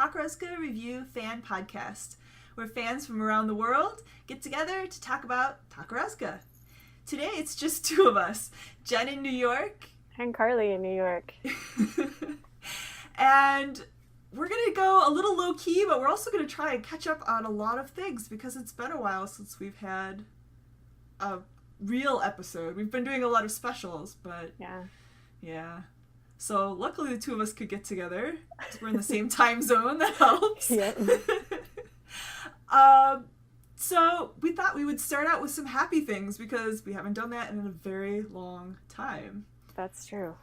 Takarazuka Review fan podcast, where fans from around the world get together to talk about Takarazuka. Today it's just two of us, Jen in New York. And Carly in New York. And we're going to go a little low-key, but we're also going to try and catch up on a lot of things because it's been a while since we've had a real episode. We've been doing a lot of specials, but yeah. So luckily the two of us could get together. We're in the same time zone. That helps. Yep. So we thought we would start out with some happy things because we haven't done that in a very long time. That's true.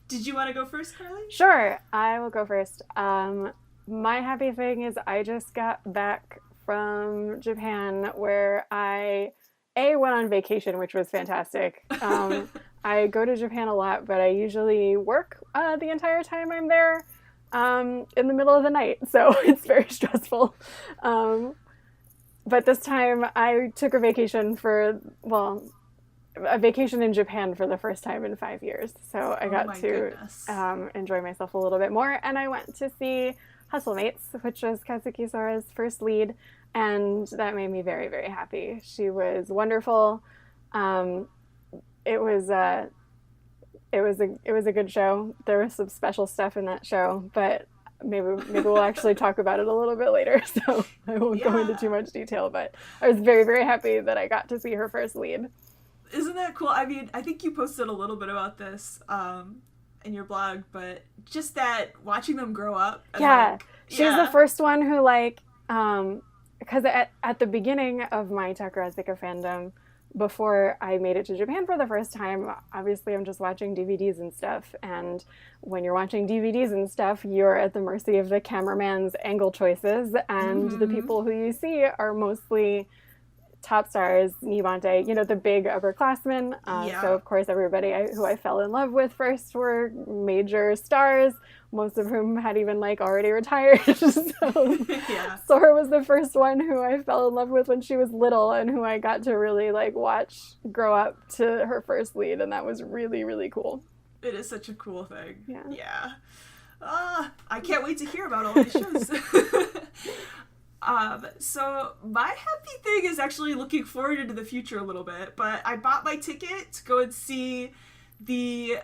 Did you want to go first, Carly? Sure, I will go first. My happy thing is I just got back from Japan where I went on vacation, which was fantastic. I go to Japan a lot, but I usually work the entire time I'm there in the middle of the night, so it's very stressful. But this time I took a vacation a vacation in Japan for the first time in 5 years. So I got to enjoy myself a little bit more. And I went to see Hustlemates, which was Kazuki Sora's first lead. And that made me very, very happy. She was wonderful. It was a good show. There was some special stuff in that show, but maybe we'll actually talk about it a little bit later. So I won't go into too much detail, but I was very, very happy that I got to see her first lead. Isn't that cool? I mean, I think you posted a little bit about this in your blog, but just that watching them grow up. She was the first one who because at the beginning of my Takarazuka fandom, before I made it to Japan for the first time, obviously I'm just watching DVDs and stuff. And when you're watching DVDs and stuff, you're at the mercy of the cameraman's angle choices. And the people who you see are mostly top stars, Nibante, the big upperclassmen. So, of course, everybody who I fell in love with first were major stars, most of whom had even, already retired. Sora was the first one who I fell in love with when she was little and who I got to really, watch grow up to her first lead, and that was really, really cool. It is such a cool thing. Yeah. I can't wait to hear about all these shows. So my happy thing is actually looking forward into the future a little bit, but I bought my ticket to go and see the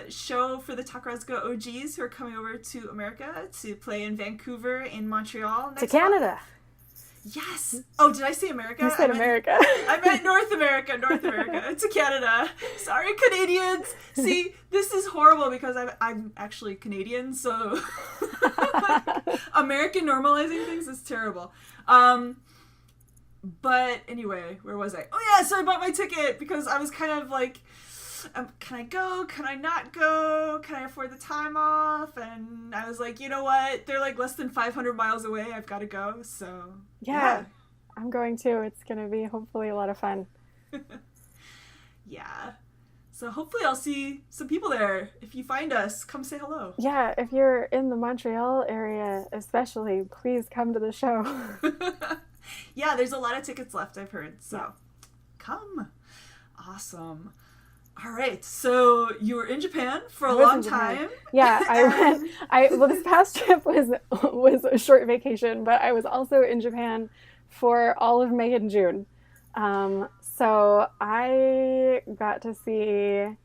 show for the Takarazuka OGs who are coming over to America to play in Vancouver and Montreal next to Canada. month. Yes. Oh, did I say America? You said America. I meant North America. To Canada. Sorry, Canadians. See, this is horrible because I'm actually Canadian, so American normalizing things is terrible. But anyway, where was I? Oh yeah, so I bought my ticket because I was kind of can I go? Can I not go? Can I afford the time off? And I was like, you know what? They're less than 500 miles away. I've got to go. So yeah, I'm going too. It's going to be hopefully a lot of fun. Yeah. So hopefully I'll see some people there. If you find us, come say hello. Yeah, if you're in the Montreal area especially, please come to the show. Yeah, there's a lot of tickets left, I've heard. So come. Awesome. All right, so you were in Japan for a long time. Yeah, I went. This past trip was a short vacation, but I was also in Japan for all of May and June. So I got to see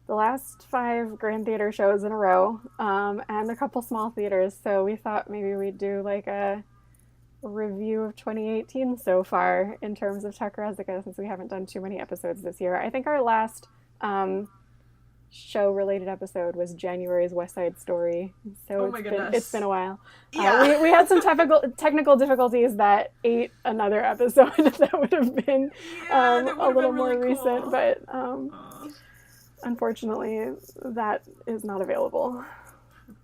the last 5 Grand Theater shows in a row, and a couple small theaters. So we thought maybe we'd do a review of 2018 so far in terms of Takarazuka, since we haven't done too many episodes this year. I think our last show related episode was January's West Side Story, so it's been a while. We had some technical difficulties that ate another episode that would have been a little more really recent, cool. But unfortunately that is not available.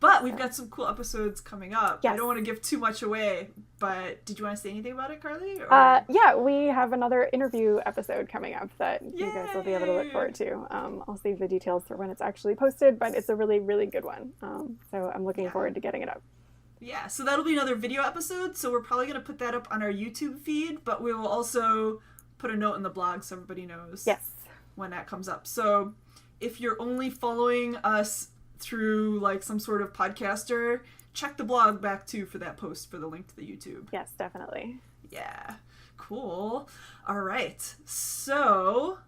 But we've got some cool episodes coming up. Yes. I don't want to give too much away, but did you want to say anything about it, Carly? Yeah, we have another interview episode coming up that you guys will be able to look forward to. I'll save the details for when it's actually posted, but it's a really, really good one. So I'm looking forward to getting it up. Yeah, so that'll be another video episode, so we're probably going to put that up on our YouTube feed, but we will also put a note in the blog so everybody knows when that comes up. So if you're only following us through some sort of podcaster, check the blog back too for that post for the link to the YouTube. Yes, definitely. Yeah. Cool. All right. So,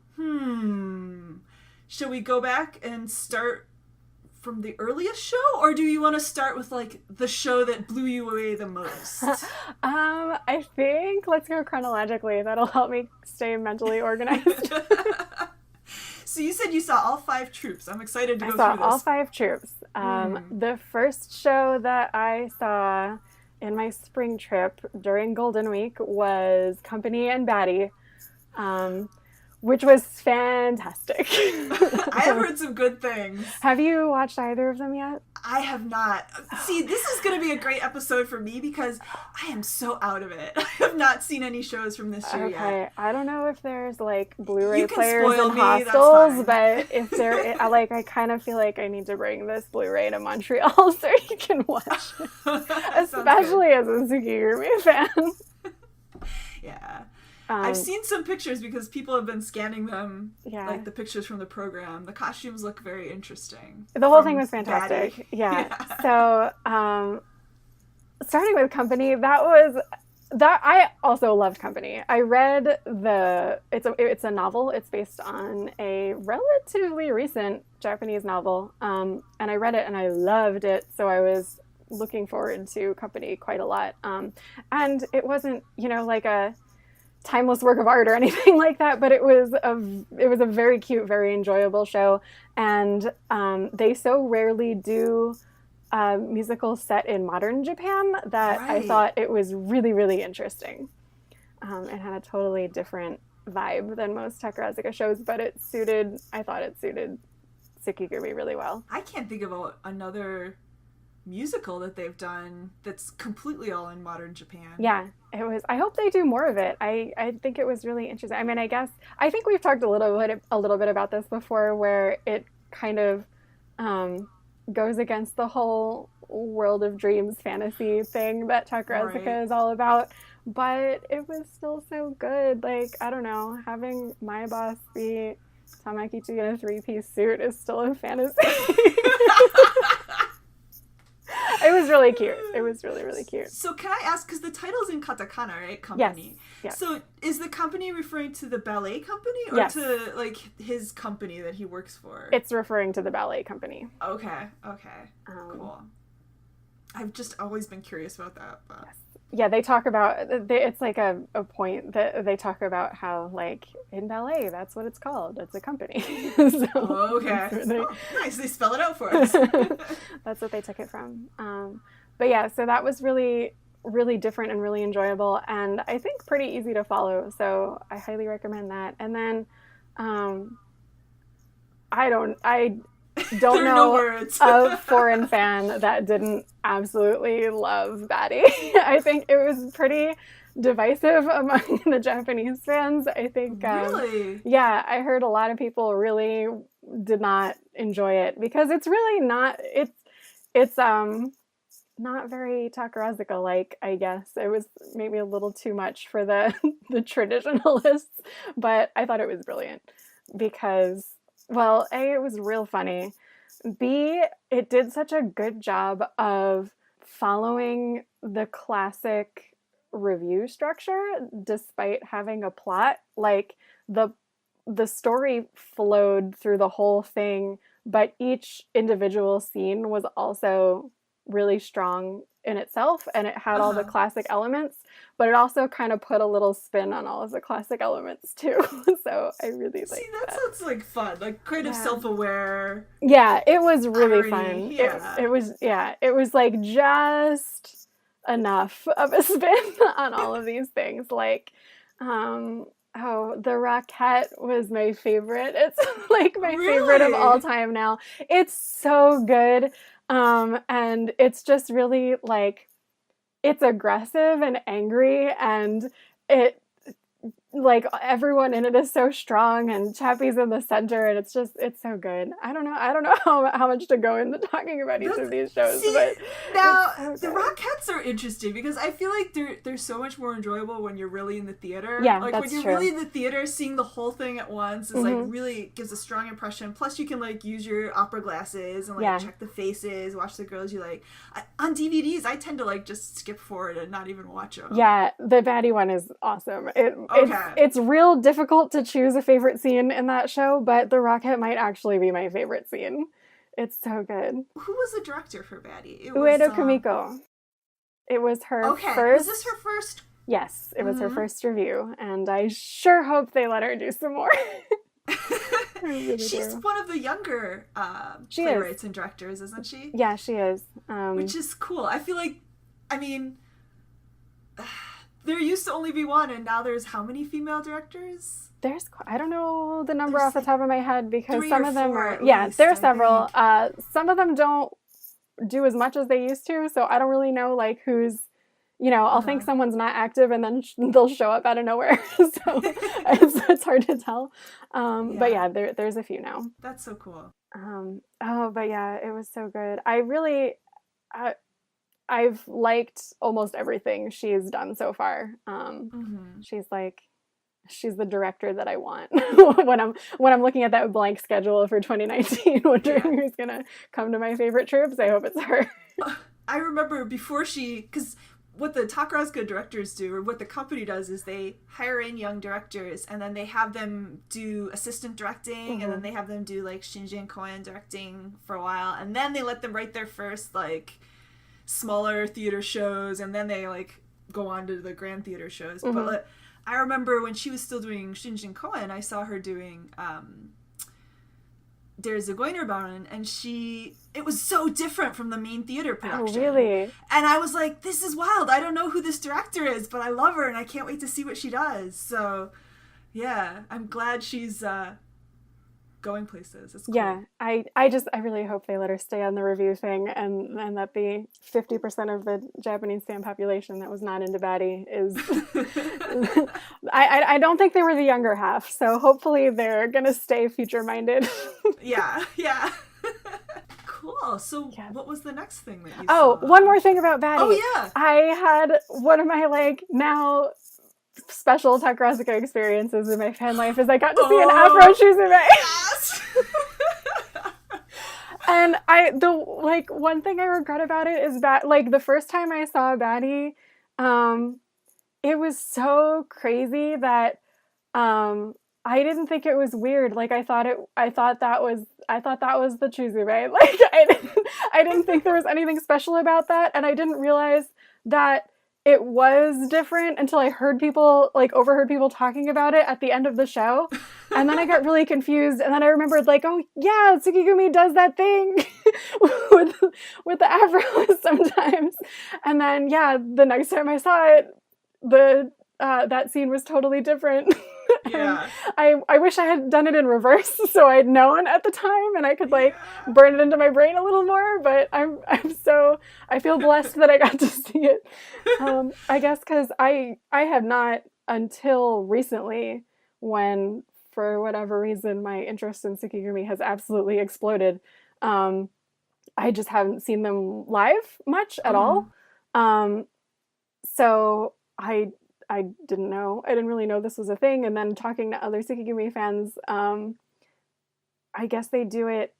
should we go back and start from the earliest show, or do you want to start with like the show that blew you away the most? I think let's go chronologically. That'll help me stay mentally organized. So you said you saw all 5 troops. I'm excited to go through I this. saw all 5 troops. The first show that I saw in my spring trip during Golden Week was Company and Batty, which was fantastic. I have heard some good things. Have you watched either of them yet? I have not. See, this is going to be a great episode for me because I am so out of it. I have not seen any shows from this year yet. I don't know if there's like Blu-ray You can players spoil in me, hostels, that's but if there, I kind of feel like I need to bring this Blu-ray to Montreal so you can watch it. Especially as a Tsukigumi fan. Yeah. I've seen some pictures because people have been scanning them, yeah. like the pictures from the program. The costumes look very interesting. The whole thing was fantastic. Batty. Yeah. So, starting with Company, I also loved Company. I read it's a novel. It's based on a relatively recent Japanese novel, and I read it and I loved it. So I was looking forward to Company quite a lot. And it wasn't, like a timeless work of art or anything like that, but it was a very cute, very enjoyable show, and they so rarely do a musical set in modern Japan that Right. I thought it was really, really interesting. It had a totally different vibe than most Takarazuka shows, but I thought it suited Tsukigumi really well. I can't think of another musical that they've done that's completely all in modern Japan. Yeah, it was. I hope they do more of it. I think it was really interesting. I mean, I think we've talked a little bit about this before, where it kind of goes against the whole World of Dreams fantasy thing that Takarazuka is all about. But it was still so good. Like, I don't know, having my boss be Tamakichi in a 3-piece suit is still a fantasy. It was really cute. It was really, really cute. So can I ask, because the title's in katakana, right? Company. Yes. So is the company referring to the ballet company or Yes. to like his company that he works for? It's referring to the ballet company. Okay. Cool. I've just always been curious about that. But... Yes. Yeah, they talk about, it's like a point that they talk about how, like, in ballet, that's what it's called. It's a company. So okay. Nice. They spell it out for us. That's what they took it from. But yeah, so that was really, really different and really enjoyable, and I think pretty easy to follow. So I highly recommend that. And then I don't know a foreign fan that didn't absolutely love Batty. I think it was pretty divisive among the Japanese fans. I think really? Yeah, I heard a lot of people really did not enjoy it because it's really not it's not very Takarazuka like, I guess. It was maybe a little too much for the traditionalists, but I thought it was brilliant because, well, A, it was real funny. B, it did such a good job of following the classic review structure despite having a plot. Like, the story flowed through the whole thing, but each individual scene was also really strong in itself, and it had all the classic elements, but it also kind of put a little spin on all of the classic elements too. So I really like that. See, that sounds like fun, like creative, self-aware. Yeah, it was really irony. fun. Yeah. It was like just enough of a spin on all of these things. Like, the Rockette was my favorite. It's like my favorite of all time now. It's so good. And it's just really like, it's aggressive and angry, and it like everyone in it is so strong, and Chappie's in the center, and it's so good. I don't know how much to go into talking about each of these shows, See, but now so the Rockettes are interesting because I feel like they're so much more enjoyable when you're really in the theater. Yeah, like that's when you're true. really in the theater, seeing the whole thing at once is like really gives a strong impression. Plus, you can like use your opera glasses and like check the faces, watch the girls you like. On DVDs, I tend to like just skip forward and not even watch them. Yeah, the baddie one is awesome. It's real difficult to choose a favorite scene in that show, but the Rocket might actually be my favorite scene. It's so good. Who was the director for Baddie? It Uedo Kumiko. It was her first. Was this her first? Yes, it was her first review, and I sure hope they let her do some more. Really She's one of the younger playwrights and directors, isn't she? Yeah, she is. Which is cool. I feel like, I mean, there used to only be one, and now there's how many female directors? I don't know the number off the top of my head, because some of them are, there are several. Some of them don't do as much as they used to, so I don't really know like who's, I'll think someone's not active and then they'll show up out of nowhere. So it's hard to tell. But yeah, there's a few now. That's so cool. But yeah, it was so good. I've liked almost everything she's done so far. She's the director that I want when I'm looking at that blank schedule for 2019, wondering who's gonna come to my favorite troops. I hope it's her. I remember because what the Takarazuka directors do, or what the company does, is they hire in young directors and then they have them do assistant directing, and then they have them do like Shinji and Koen directing for a while, and then they let them write their first like smaller theater shows, and then they like go on to the grand theater shows. But I remember when she was still doing Shinjin Koen, I saw her doing Der Zigeunerbaron, and it was so different from the main theater production. Oh, really? And I was like, this is wild. I don't know who this director is, but I love her, and I can't wait to see what she does. So, yeah, I'm glad she's going places. It's cool. Yeah, I really hope they let her stay on the review thing, and that the 50% of the Japanese fan population that was not into Baddie is I don't think they were the younger half, so hopefully they're gonna stay future minded. yeah Cool. So what was the next thing that you saw? One more thing about Baddie. Oh yeah, I had one of my like now special Takarazuka experiences in my fan life is I got to see an Afro Chuzume. Yes. And one thing I regret about it is that like the first time I saw Baddie, it was so crazy that I didn't think it was weird. Like I thought that was the Chuzume. Like I didn't think there was anything special about that, and I didn't realize that it was different until I overheard people talking about it at the end of the show. And then I got really confused. And then I remembered like, oh yeah, Tsukigumi does that thing with the afro sometimes. And then, yeah, the next time I saw it, that scene was totally different. Yeah. I wish I had done it in reverse so I'd known at the time and I could burn it into my brain a little more, but I feel blessed that I got to see it. I guess because I have not until recently, when for whatever reason my interest in Tsukigumi has absolutely exploded. I just haven't seen them live much at all. So I didn't know. I didn't really know this was a thing. And then talking to other Tsukigumi fans, I guess they do it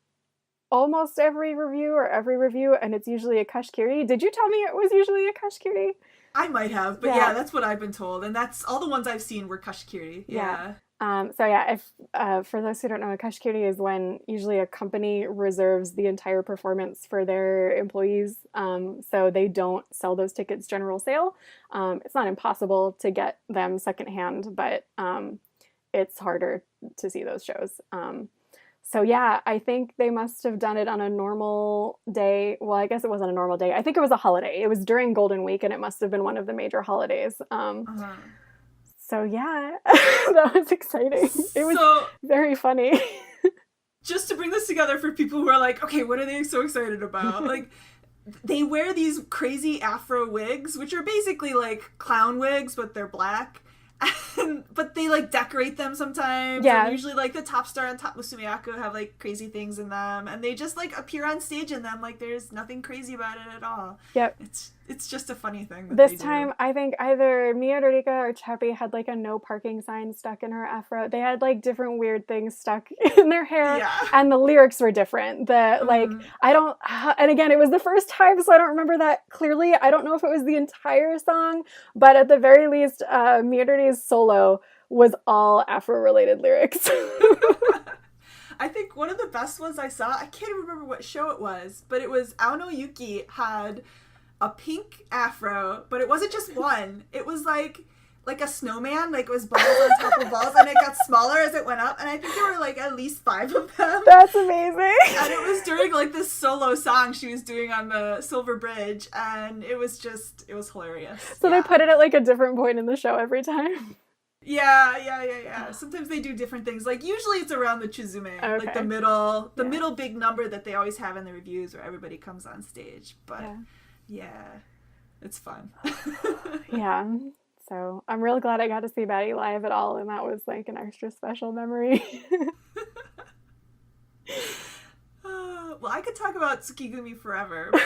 almost every review, and it's usually a kashikiri. Did you tell me it was usually a kashikiri? I might have, but yeah, that's what I've been told. And that's all the ones I've seen were kashikiri. Yeah. If for those who don't know, a kashikiri is when usually a company reserves the entire performance for their employees, so they don't sell those tickets general sale. It's not impossible to get them secondhand, but it's harder to see those shows. So yeah, I think they must have done it on a normal day. Well, I guess it wasn't a normal day. I think it was a holiday. It was during Golden Week, and it must have been one of the major holidays. So yeah, that was exciting. It was very funny. Just to bring this together for people who are like, okay, what are they so excited about? Like, they wear these crazy afro wigs, which are basically like clown wigs, but they're black. But they like decorate them sometimes. Yeah. And usually like the top star and top Musumeyaku have like crazy things in them, and they just like appear on stage in them like there's nothing crazy about it at all. Yep. It's just a funny thing that This they time, do. I think either Miyadorika or Cheppy had like a no parking sign stuck in her afro. They had like different weird things stuck in their hair, Yeah. and the lyrics were different. Like, I don't, and again, it was the first time, so I don't remember that clearly. I don't know if it was the entire song, but at the very least, Miyadori's solo was all afro-related lyrics. I think one of the best ones I saw, I can't remember what show it was, but it was Aono Yuki had a pink afro, but it wasn't just one. It was like a snowman, like it was balls on top of balls, and it got smaller as it went up, and I think there were like at least 5 of them. That's amazing. And it was during like this solo song she was doing on the Silver Bridge, and it was hilarious. So they put it at like a different point in the show every time. Yeah. Sometimes they do different things. Like usually it's around the Chizume, like the middle big number that they always have in the reviews where everybody comes on stage. But yeah, it's fun. Yeah. So I'm real glad I got to see Batty live at all, and that was like an extra special memory. Well, I could talk about Tsukigumi forever, but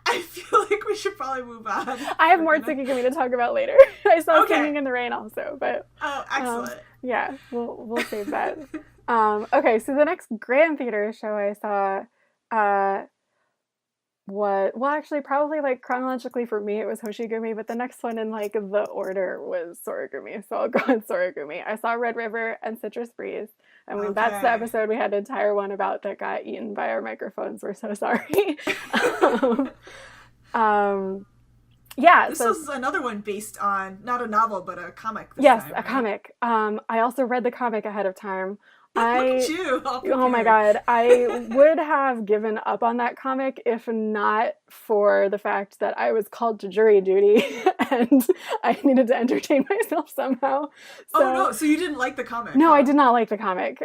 I feel like we should probably move on. I have more Tsukigumi to talk about later. I saw Singing in the Rain also, but excellent. Yeah, we'll save that. Okay, so the next Grand Theater show I saw actually probably like chronologically for me it was Hoshigumi, but the next one in like the order was Soragumi, so I'll go with Soragumi. I saw Red River and Citrus Breeze, and that's the episode we had an entire one about that got eaten by our microphones. We're so sorry. This was another one based on not a novel but a comic. Yes, time, a right? comic. I also read the comic ahead of time. Look at you. Oh my god, I would have given up on that comic if not for the fact that I was called to jury duty and I needed to entertain myself somehow. So you didn't like the comic? No, I did not like the comic.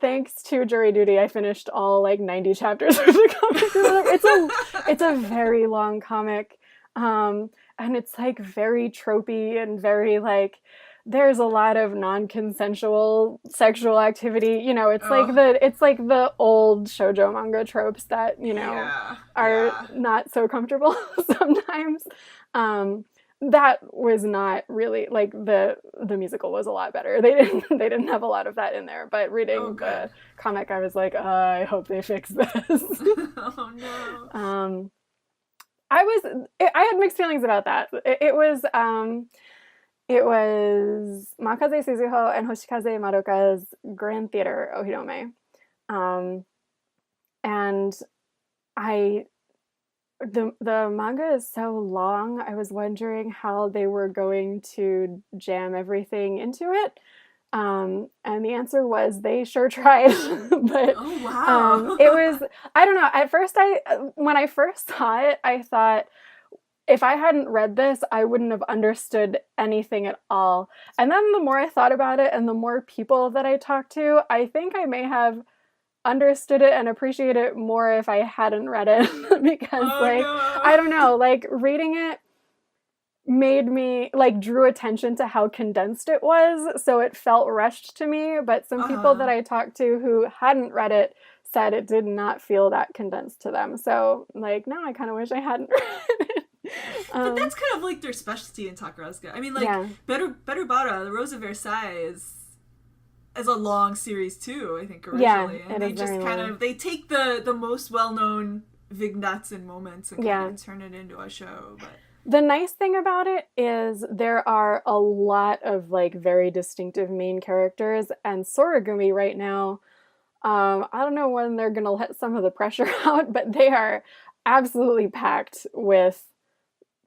Thanks to jury duty, I finished all like 90 chapters of the comic. It's a very long comic, and it's like very tropey and very like. There's a lot of non-consensual sexual activity. You know, it's like the old shoujo manga tropes that, are not so comfortable sometimes. That was not really like the musical was a lot better. They didn't have a lot of that in there, but reading the comic I was like, I hope they fix this. Oh no. I had mixed feelings about that. It was Makaze Suzuho and Hoshikaze Madoka's Grand Theater Ohirome. And the manga is so long, I was wondering how they were going to jam everything into it. And the answer was they sure tried. But oh wow. It was, I don't know, at first when I first saw it, I thought, if I hadn't read this, I wouldn't have understood anything at all. And then the more I thought about it and the more people that I talked to, I think I may have understood it and appreciated it more if I hadn't read it. Because I don't know, like reading it made me like drew attention to how condensed it was. So it felt rushed to me. But some people that I talked to who hadn't read it said it did not feel that condensed to them. So like now I kind of wish I hadn't read it. But that's kind of like their specialty in Takarazuka. I mean, like Better Bara, The Rose of Versailles is a long series too, I think, originally. And they just kind of they take the most well known vignettes and moments and kind of turn it into a show. But the nice thing about it is there are a lot of like very distinctive main characters, and Soragumi right now, I don't know when they're gonna let some of the pressure out, but they are absolutely packed with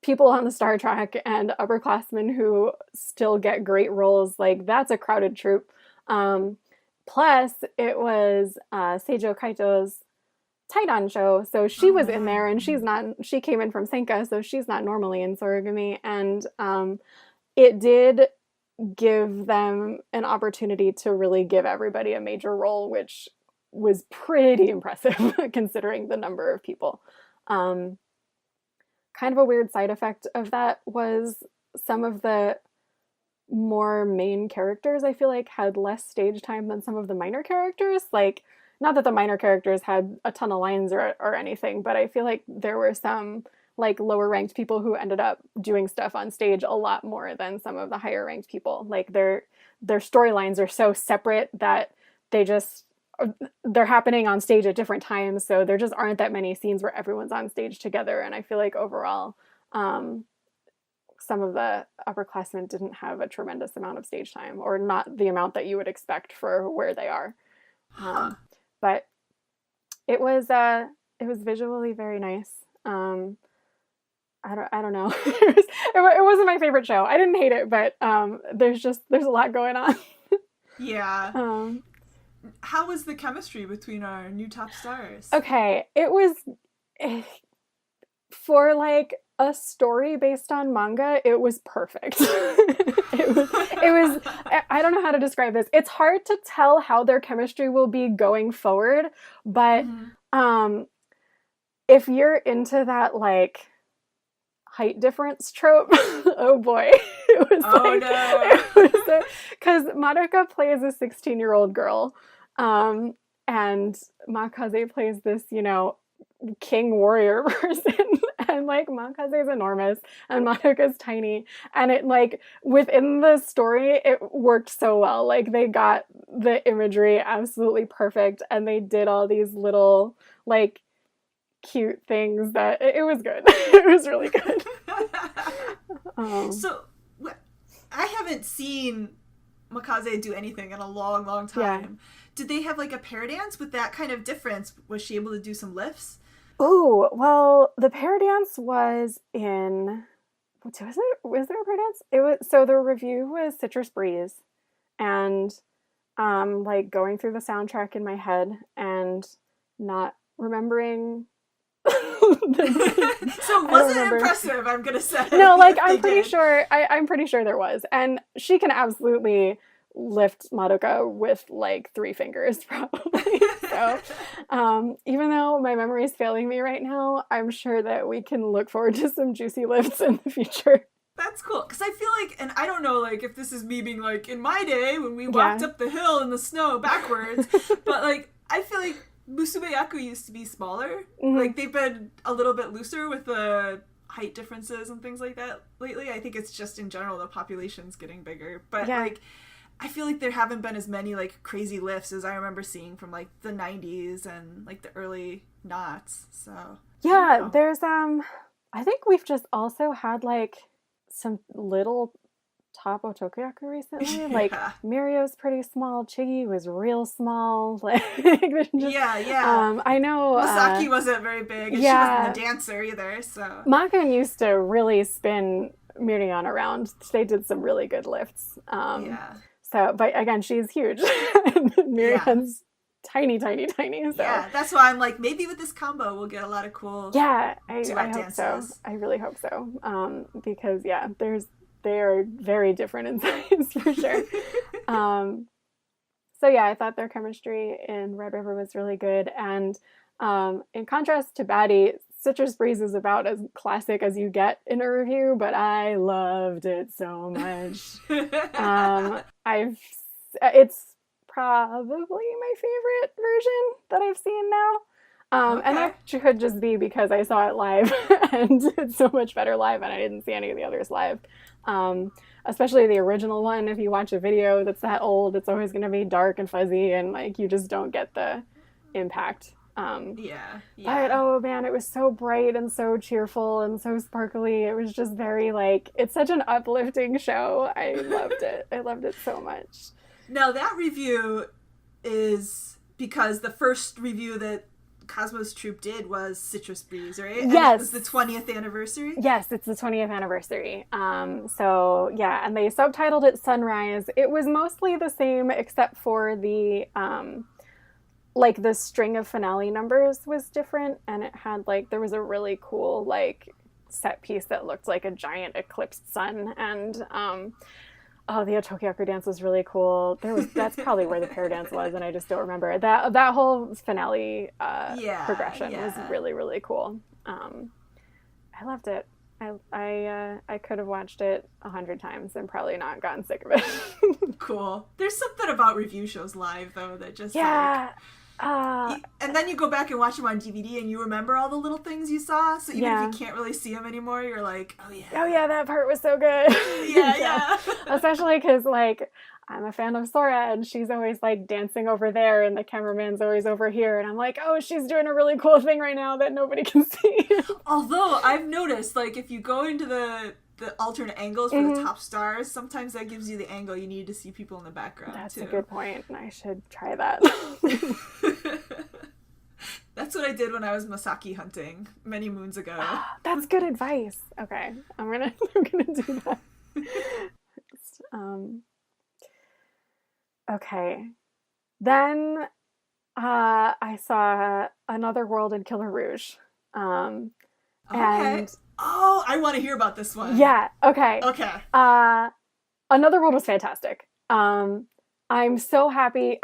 people on the Star Trek and upperclassmen who still get great roles. Like, that's a crowded troupe. Plus, it was Seijo Kaito's Taidan show, so she was in there, and she came in from Senka, so she's not normally in Soragumi, and it did give them an opportunity to really give everybody a major role, which was pretty impressive considering the number of people. Kind of a weird side effect of that was some of the more main characters, I feel like, had less stage time than some of the minor characters. Like, not that the minor characters had a ton of lines or anything, but I feel like there were some like lower ranked people who ended up doing stuff on stage a lot more than some of the higher ranked people. Like their storylines are so separate that they're happening on stage at different times, so there just aren't that many scenes where everyone's on stage together. And I feel like overall, some of the upperclassmen didn't have a tremendous amount of stage time, or not the amount that you would expect for where they are. But it was visually very nice. I don't know. It wasn't my favorite show. I didn't hate it, but there's a lot going on. Yeah. How was the chemistry between our new top stars? Okay, it was for like a story based on manga, it was perfect. it was I don't know how to describe this. It's hard to tell how their chemistry will be going forward, but if you're into that like height difference trope, oh boy. It was because Madoka plays a 16-year-old girl, and Makaze plays this, king warrior person, and like Makaze's enormous and Madoka's tiny, and it like within the story it worked so well. Like they got the imagery absolutely perfect, and they did all these little like cute things that it was good. It was really good. So I haven't seen Makaze do anything in a long, long time. Yeah. Did they have like a pair dance with that kind of difference? Was she able to do some lifts? Oh, well, the pair dance was in... Was there a pair dance? It was, so the review was Citrus Breeze, and like going through the soundtrack in my head and not remembering... So it wasn't impressive, I'm gonna say. No, like I'm pretty sure there was. And she can absolutely lift Madoka with like 3 fingers probably. So even though my memory is failing me right now, I'm sure that we can look forward to some juicy lifts in the future. That's cool, because I feel like, and I don't know like if this is me being like in my day when we walked up the hill in the snow backwards, but like I feel like Musume Yaku used to be smaller. Like they've been a little bit looser with the height differences and things like that lately. I think it's just in general the population's getting bigger, but like I feel like there haven't been as many like crazy lifts as I remember seeing from like the 90s and like the early knots. So yeah, there's I think we've just also had like some little top Otokuyaku recently. Yeah. Like Mirio's pretty small, Chigi was real small. Like just, I know Masaki wasn't very big, and she wasn't a dancer either. So Makan used to really spin Mirion around. They did some really good lifts. So, but again, she's huge. Mirion's tiny. So. Yeah, that's why I'm like, maybe with this combo we'll get a lot of cool. Yeah, I hope so. I really hope so. Because they are very different in size for sure. So yeah, I thought their chemistry in Red River was really good. And in contrast to Batty, Citrus Breeze is about as classic as you get in a review, but I loved it so much. It's probably my favorite version that I've seen now. And that could just be because I saw it live and it's so much better live, and I didn't see any of the others live. Especially the original one, if you watch a video that's that old, it's always going to be dark and fuzzy, and like you just don't get the impact. But oh man, it was so bright and so cheerful and so sparkly. It was just very like, it's such an uplifting show. I loved it. I loved it so much. Now that review is because the first review that Cosmos Troop did was Citrus Breeze, right? And yes. It was the 20th anniversary? Yes, it's the 20th anniversary. So yeah, and they subtitled it Sunrise. It was mostly the same except for the like the string of finale numbers was different, and it had like, there was a really cool like set piece that looked like a giant eclipsed sun, and the Otokuyaku dance was really cool. That's probably where the pair dance was, and I just don't remember. That whole finale progression was really, really cool. I loved it. I could have watched it 100 times and probably not gotten sick of it. Cool. There's something about review shows live though that just Yeah. and then you go back and watch them on DVD and you remember all the little things you saw. So even Yeah. if you can't really see them anymore, you're like, oh yeah. Oh yeah, that part was so good. Yeah. Especially because like I'm a fan of Sora and she's always like dancing over there and the cameraman's always over here and I'm like, oh, she's doing a really cool thing right now that nobody can see. Although I've noticed, like, if you go into the alternate angles for Mhm. the top stars, sometimes that gives you the angle you need to see people in the background. That's too. a good point. I should try that. That's what I did when I was Masaki hunting many moons ago. That's good advice. Okay, I'm gonna do that. Okay, then I saw Another World in Killer Rouge. Okay. And Oh, I want to hear about this one. yeah, okay. Okay. Another World was fantastic. I'm so happy.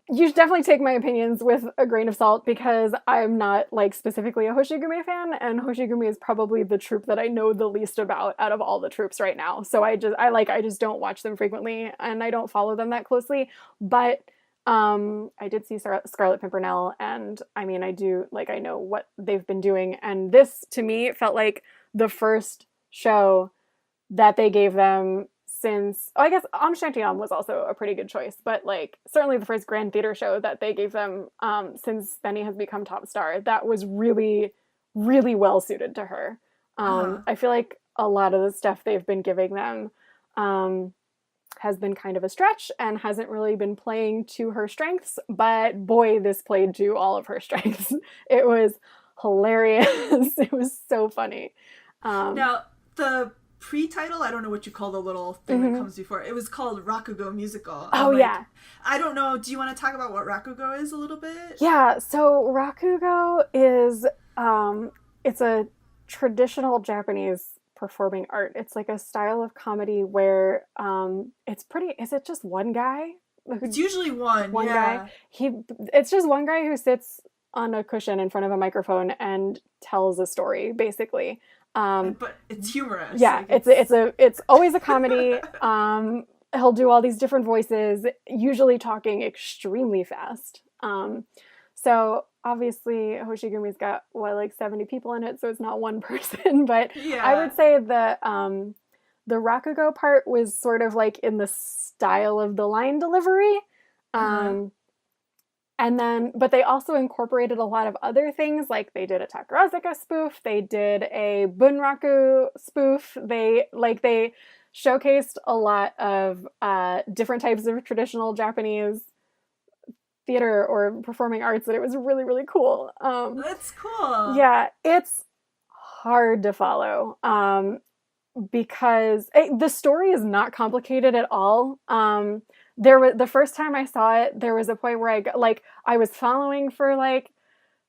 You should definitely take my opinions with a grain of salt because I'm not like specifically a Hoshigumi fan, and Hoshigumi is probably the troupe that I know the least about out of all the troupes right now. So I just don't watch them frequently and I don't follow them that closely. But I did see Scarlet Pimpernel, and I mean, I know what they've been doing, and this to me felt like the first show that they gave them since, I guess Om Shanti Om was also a pretty good choice, but like certainly the first grand theater show that they gave them since Benny has become top star, that was really, really well suited to her. I feel like a lot of the stuff they've been giving them has been kind of a stretch and hasn't really been playing to her strengths, but boy, this played to all of her strengths. It was hilarious. It was so funny. Now, the pre-title, I don't know what you call the little thing that comes before. It was called Rakugo Musical. Oh, yeah. I don't know. Do you want to talk about what Rakugo is a little bit? Yeah, so Rakugo is, it's a traditional Japanese performing art. It's like a style of comedy where is it just one guy? It's usually one guy. It's just one guy who sits on a cushion in front of a microphone and tells a story, basically. But it's humorous. Yeah, like it's always a comedy. He'll do all these different voices, usually talking extremely fast. So obviously Hoshigumi's got like 70 people in it, so it's not one person. But yeah. I would say the Rakugo part was sort of like in the style of the line delivery. And then, but they also incorporated a lot of other things, like they did a Takarazuka spoof, they did a Bunraku spoof, they showcased a lot of different types of traditional Japanese theater or performing arts, and it was really, really cool. That's cool. Yeah, it's hard to follow because the story is not complicated at all. The first time I saw it, there was a point where I was following for like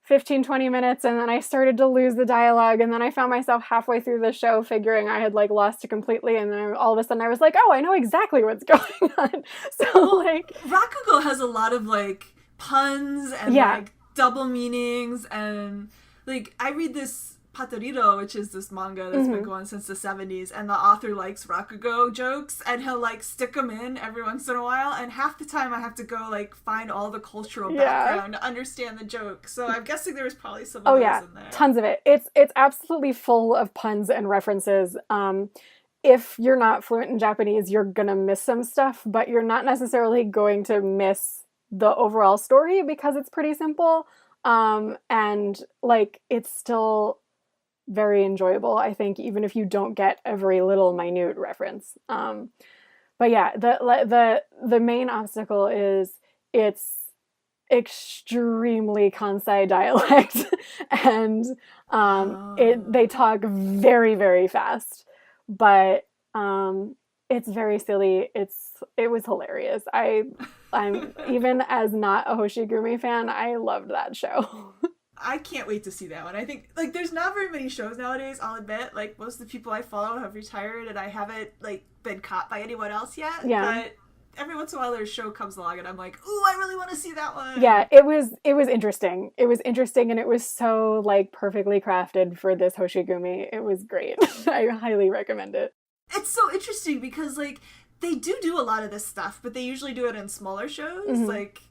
15-20 minutes, and then I started to lose the dialogue, and then I found myself halfway through the show figuring I had like lost it completely, and then all of a sudden I was like, oh, I know exactly what's going on. So like Rakugo has a lot of like puns and like double meanings, and like I read this Patoriro, which is this manga that's been going since the 70s, and the author likes Rakugo jokes, and he'll like stick them in every once in a while, and half the time I have to go like find all the cultural background to understand the joke. So I'm guessing there was probably some of those in there. Tons of it. It's absolutely full of puns and references. If you're not fluent in Japanese, you're gonna miss some stuff, but you're not necessarily going to miss the overall story because it's pretty simple. And like it's still very enjoyable, I think, even if you don't get every little minute reference. But yeah, the main obstacle is it's extremely Kansai dialect, and they talk very, very fast, but it's very silly. It was hilarious. I'm even as not a Hoshigumi fan, I loved that show. I can't wait to see that one. I think, like, there's not very many shows nowadays, I'll admit. Like, most of the people I follow have retired, and I haven't, like, been caught by anyone else yet. Yeah. But every once in a while their show comes along and I'm like, ooh, I really want to see that one. Yeah, it was interesting. It was interesting, and it was so like perfectly crafted for this Hoshigumi. It was great. I highly recommend it. It's so interesting because like they do a lot of this stuff, but they usually do it in smaller shows, Mm-hmm. like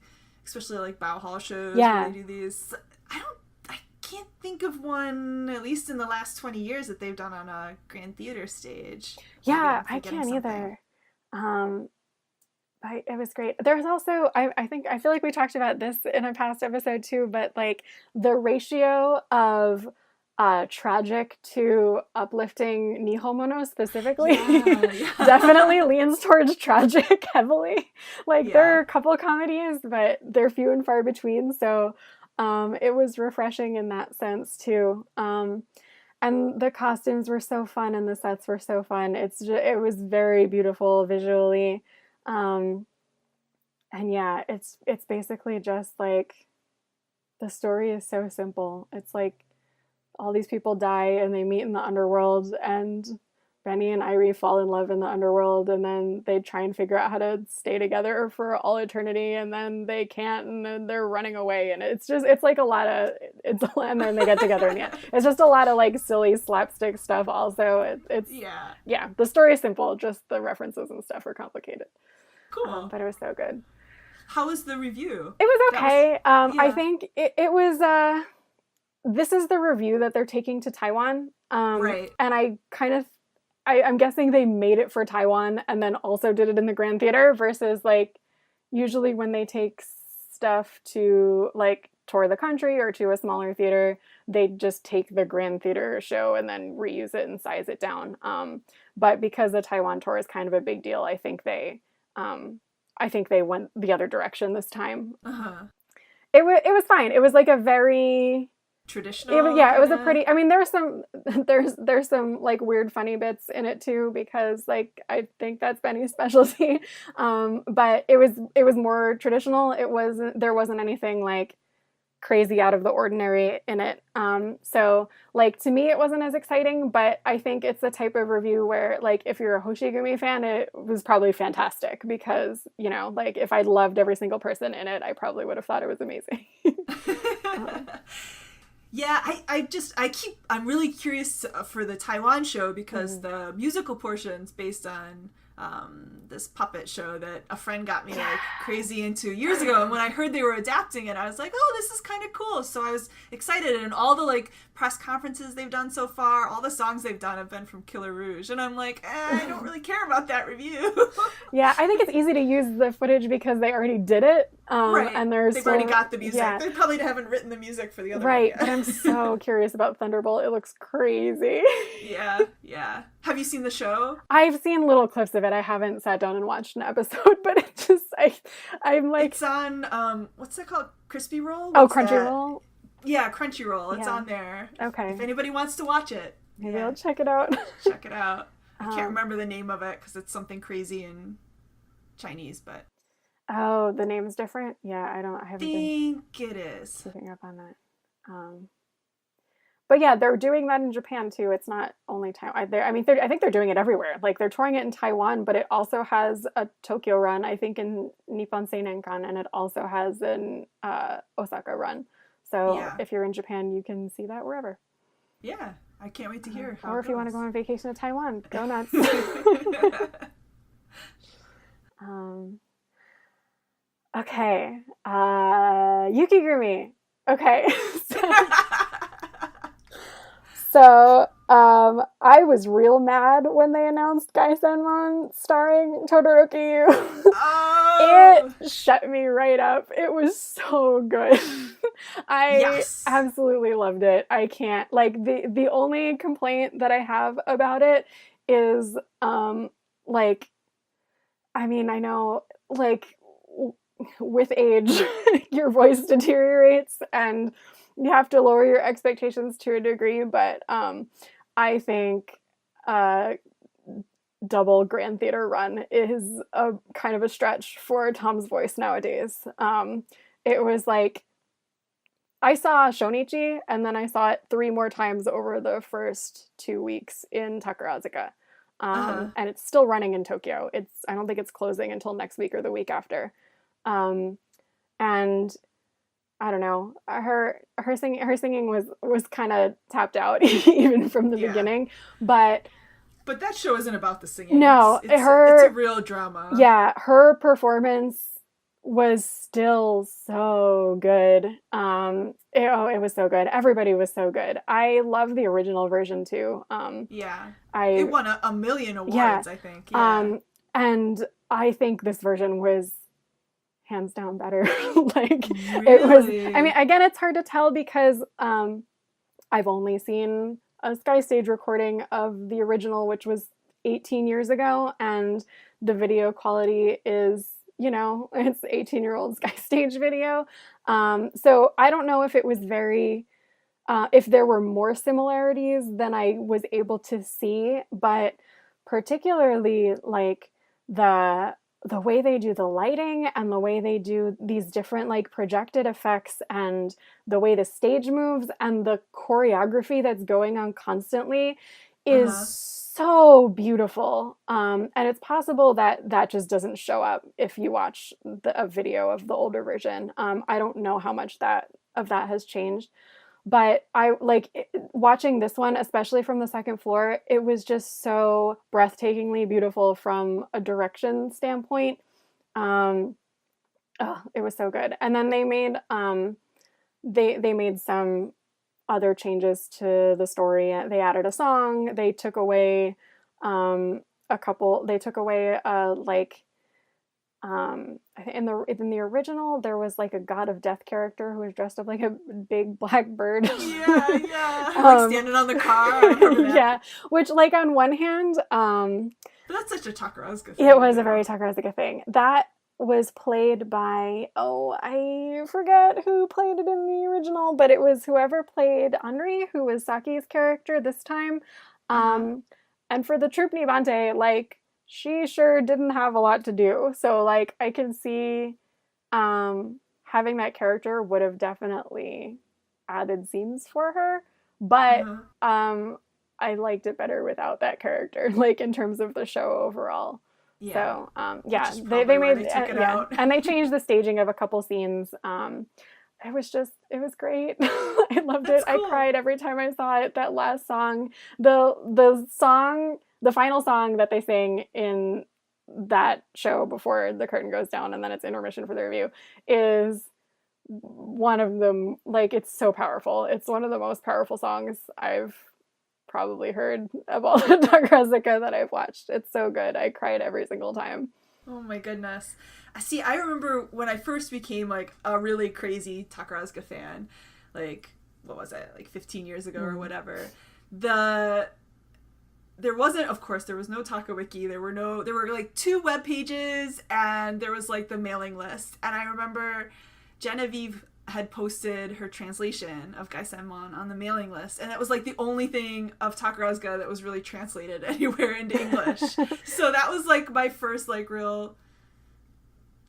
especially like Bow Hall shows Yeah. where they do these. I can't think of one, at least in the last 20 years, that they've done on a Grand Theater stage. Maybe Yeah, I'm I forgetting can't something. either. It was great. There's also, I feel like we talked about this in a past episode too, but like the ratio of tragic to uplifting Nihomono specifically Yeah, yeah. definitely leans towards tragic heavily. Like there Yeah. are a couple comedies, but they're few and far between. So it was refreshing in that sense too. And the costumes were so fun and the sets were so fun. It was very beautiful visually. Um, and yeah, it's basically just like the story is so simple. It's like all these people die and they meet in the underworld, and Benny and Irie fall in love in the underworld, and then they try and figure out how to stay together for all eternity, and then they can't, and then they're running away, and it's like a lot of and then they get together in the end. It's just a lot of like silly slapstick stuff. Also, it's Yeah. yeah, the story is simple, just the references and stuff are complicated. Cool. But it was so good. How was the review? It was okay. Yeah. I think it was. This is the review that they're taking to Taiwan. Right. And I kind of, I'm guessing they made it for Taiwan and then also did it in the Grand Theater versus like usually when they take stuff to like tour the country or to a smaller theater, they just take the Grand Theater show and then reuse it and size it down. But because the Taiwan tour is kind of a big deal, I think they went the other direction this time. Uh-huh. It was fine. It was like a very Traditional. it was a pretty. I mean, there's some like weird funny bits in it too because like I think that's Benny's specialty. But it was more traditional. There wasn't anything like crazy out of the ordinary in it. So like to me it wasn't as exciting, but I think it's the type of review where like if you're a Hoshigumi fan, it was probably fantastic because, you know, like if I loved every single person in it, I probably would have thought it was amazing. Yeah, I'm really curious for the Taiwan show because the musical portion's based on this puppet show that a friend got me like crazy into years ago, and when I heard they were adapting it, I was like, oh, this is kind of cool. So I was excited, and all the like press conferences they've done so far, all the songs they've done have been from Killer Rouge, and I'm like, I don't really care about that review. Yeah, I think it's easy to use the footage because they already did it. Right. And they've already got the music. Yeah. They probably haven't written the music for the other one Right, yet. but I'm so curious about Thunderbolt. It looks crazy. Yeah. Have you seen the show? I've seen little clips of it. I haven't sat down and watched an episode, but it just I'm like It's on what's that called? Crispy Roll? oh, What's that? Crunchyroll. Yeah, Crunchyroll. It's Yeah. on there. Okay, If anybody wants to watch it, maybe I'll check it out. check it out. I can't remember the name of it because it's something crazy in Chinese, but Oh, the name's different. Yeah, I haven't been think it is. keeping up on that. But yeah, they're doing that in Japan too. It's not only Taiwan. I think they're doing it everywhere. Like they're touring it in Taiwan, but it also has a Tokyo run, I think in Nippon Seinenkan, and it also has an Osaka run. So Yeah. if you're in Japan, you can see that wherever. Yeah, I can't wait to hear how Or it if you want to goes. go on vacation to Taiwan, go nuts. Okay. Yukigumi. Okay. So, I was real mad when they announced Gai Senmon starring Todoroki. Oh! It shut me right up. It was so good. I absolutely loved it. I can't, like, the only complaint that I have about it is, like, I mean, I know, like, with age, your voice deteriorates and you have to lower your expectations to a degree, but I think double Grand Theater run is a kind of a stretch for Tom's voice nowadays. It was like I saw Shonichi and then I saw it 3 more times over the first 2 weeks in Takarazuka. And it's still running in Tokyo. I don't think it's closing until next week or the week after. And I don't know, her singing was kind of tapped out even from the beginning, but that show isn't about the singing. No, it's a real drama. Yeah, her performance was still so good. It was so good. Everybody was so good. I love the original version too. It won a million awards, I think. Yeah. And I think this version was hands down better. Like, really? It was, I mean, again, it's hard to tell because I've only seen a Sky Stage recording of the original, which was 18 years ago, and the video quality is, it's 18-year-old Sky Stage video. So I don't know if it was if there were more similarities than I was able to see, but particularly like the way they do the lighting and the way they do these different like projected effects and the way the stage moves and the choreography that's going on constantly is so beautiful. And it's possible that just doesn't show up if you watch a video of the older version. I don't know how much that has changed. But I like watching this one, especially from the second floor, it was just so breathtakingly beautiful from a direction standpoint. It was so good. And then they made they made some other changes to the story. They added a song. They took away in the original there was like a god of death character who was dressed up like a big black bird. Yeah. Like standing on the car. Yeah, which like on one hand, but that's such a Takarazuka thing. It was a very Takarazuka thing. That was played by I forget who played it in the original, but it was whoever played Henri, who was Saki's character this time. And for the troupe Nibante, like, she sure didn't have a lot to do. So, like, I can see having that character would have definitely added scenes for her. But I liked it better without that character, like, in terms of the show overall. Yeah. So, they made they took it out. And they changed the staging of a couple scenes. It was great. I loved it. Cool. I cried every time I saw it. That last song, the final song that they sing in that show before the curtain goes down and then it's intermission for the review is one of them. Like, it's so powerful. It's one of the most powerful songs I've probably heard of all the Takarazuka that I've watched. It's so good. I cried every single time. Oh my goodness. See, I remember when I first became like a really crazy Takarazuka fan, like, what was it, like 15 years ago or whatever. There was no Takawiki. There were like 2 web pages and there was like the mailing list. And I remember Genevieve had posted her translation of Gaisenmon on the mailing list, and it was like the only thing of Takarazuka that was really translated anywhere into English. So that was like my first like real,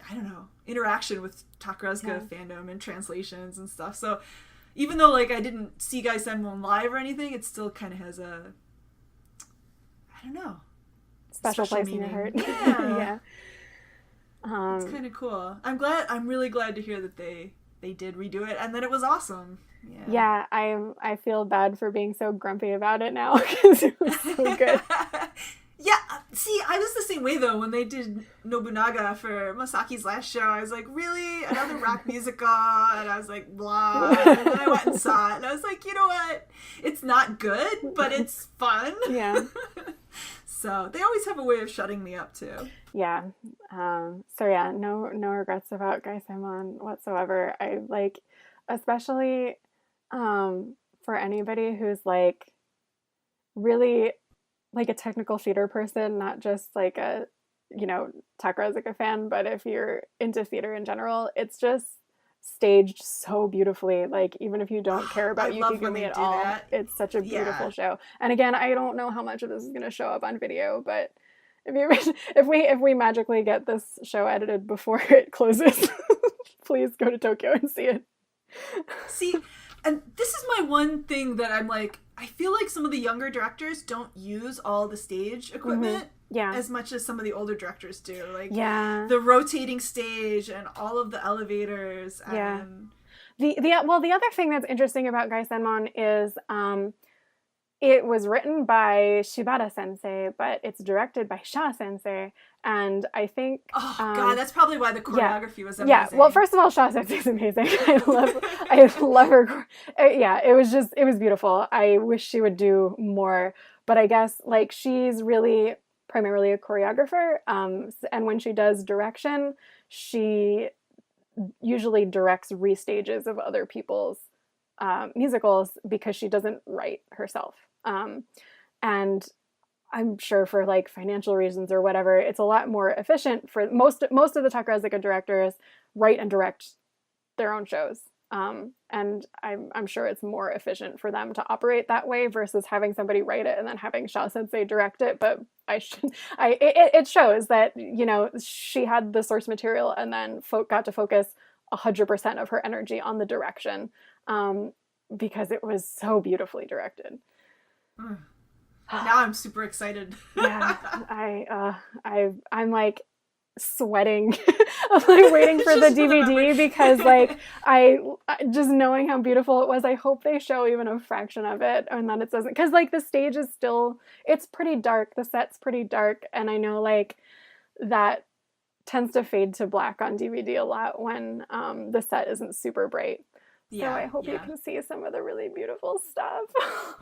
I don't know, interaction with Takarazuka fandom and translations and stuff. So even though like I didn't see Gaisenmon live or anything, it still kind of has a, I don't know, special place in your heart. Yeah. It's kind of cool. I'm really glad to hear that they did redo it and that it was awesome. Yeah, I feel bad for being so grumpy about it now because it was so good. Yeah, see, I was the same way though when they did Nobunaga for Masaki's last show. I was like, really? Another rock musical? And I was like, blah. And then I went and saw it and I was like, you know what? It's not good, but it's fun. Yeah. So they always have a way of shutting me up too. Yeah. So yeah, no regrets about Gaisenmon whatsoever. I like, especially for anybody who's like really like a technical theater person, not just like a, Takarazuka fan, but if you're into theater in general, it's just staged so beautifully. Like, even if you don't care about Yukigumi at all, it's such a beautiful show. And again, I don't know how much of this is going to show up on video, but if we magically get this show edited before it closes, please go to Tokyo and see it. See, and this is my one thing that I'm like, I feel like some of the younger directors don't use all the stage equipment as much as some of the older directors do. Like the rotating stage and all of the elevators. And the other thing that's interesting about Gai Senmon is it was written by Shibata sensei, but it's directed by Sha sensei. And I think... Oh, God, that's probably why the choreography was amazing. Yeah, well, first of all, Sha sensei is amazing. I love her. Yeah, it was beautiful. I wish she would do more. But I guess, like, she's really primarily a choreographer. And when she does direction, she usually directs restages of other people's musicals because she doesn't write herself. And I'm sure for like financial reasons or whatever, it's a lot more efficient for most of the Takarazuka directors write and direct their own shows. And I'm sure it's more efficient for them to operate that way versus having somebody write it and then having Sha sensei direct it. But it shows that, you know, she had the source material and then got to focus 100% of her energy on the direction, because it was so beautifully directed. Now I'm super excited. Yeah, I'm like sweating. I'm like waiting for the DVD because like I just knowing how beautiful it was. I hope they show even a fraction of it, and then it doesn't, because like the stage is still, it's pretty dark. The set's pretty dark, and I know like that tends to fade to black on DVD a lot when the set isn't super bright. So I hope you can see some of the really beautiful stuff.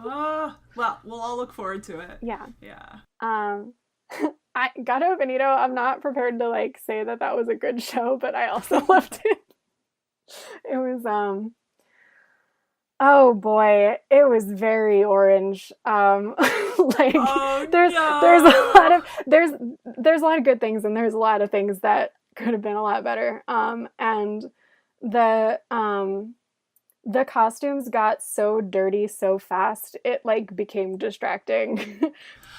Well, we'll all look forward to it. Yeah. Yeah. Gato Benito, I'm not prepared to like say that was a good show, but I also loved it. It was oh boy, it was very orange. Like there's a lot of good things, and there's a lot of things that could have been a lot better. And the costumes got so dirty so fast, it like became distracting.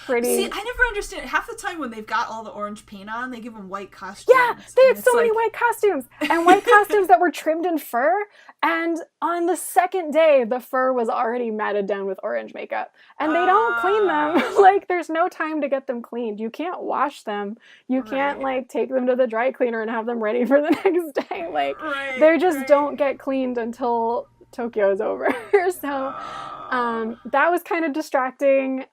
See, I never understand. Half the time when they've got all the orange paint on, they give them white costumes. Yeah, they had so many white costumes, and white costumes that were trimmed in fur. And on the second day, the fur was already matted down with orange makeup, and they don't clean them. Like, there's no time to get them cleaned. You can't wash them. You can't like take them to the dry cleaner and have them ready for the next day. Like, they just don't get cleaned until Tokyo's over. So that was kind of distracting.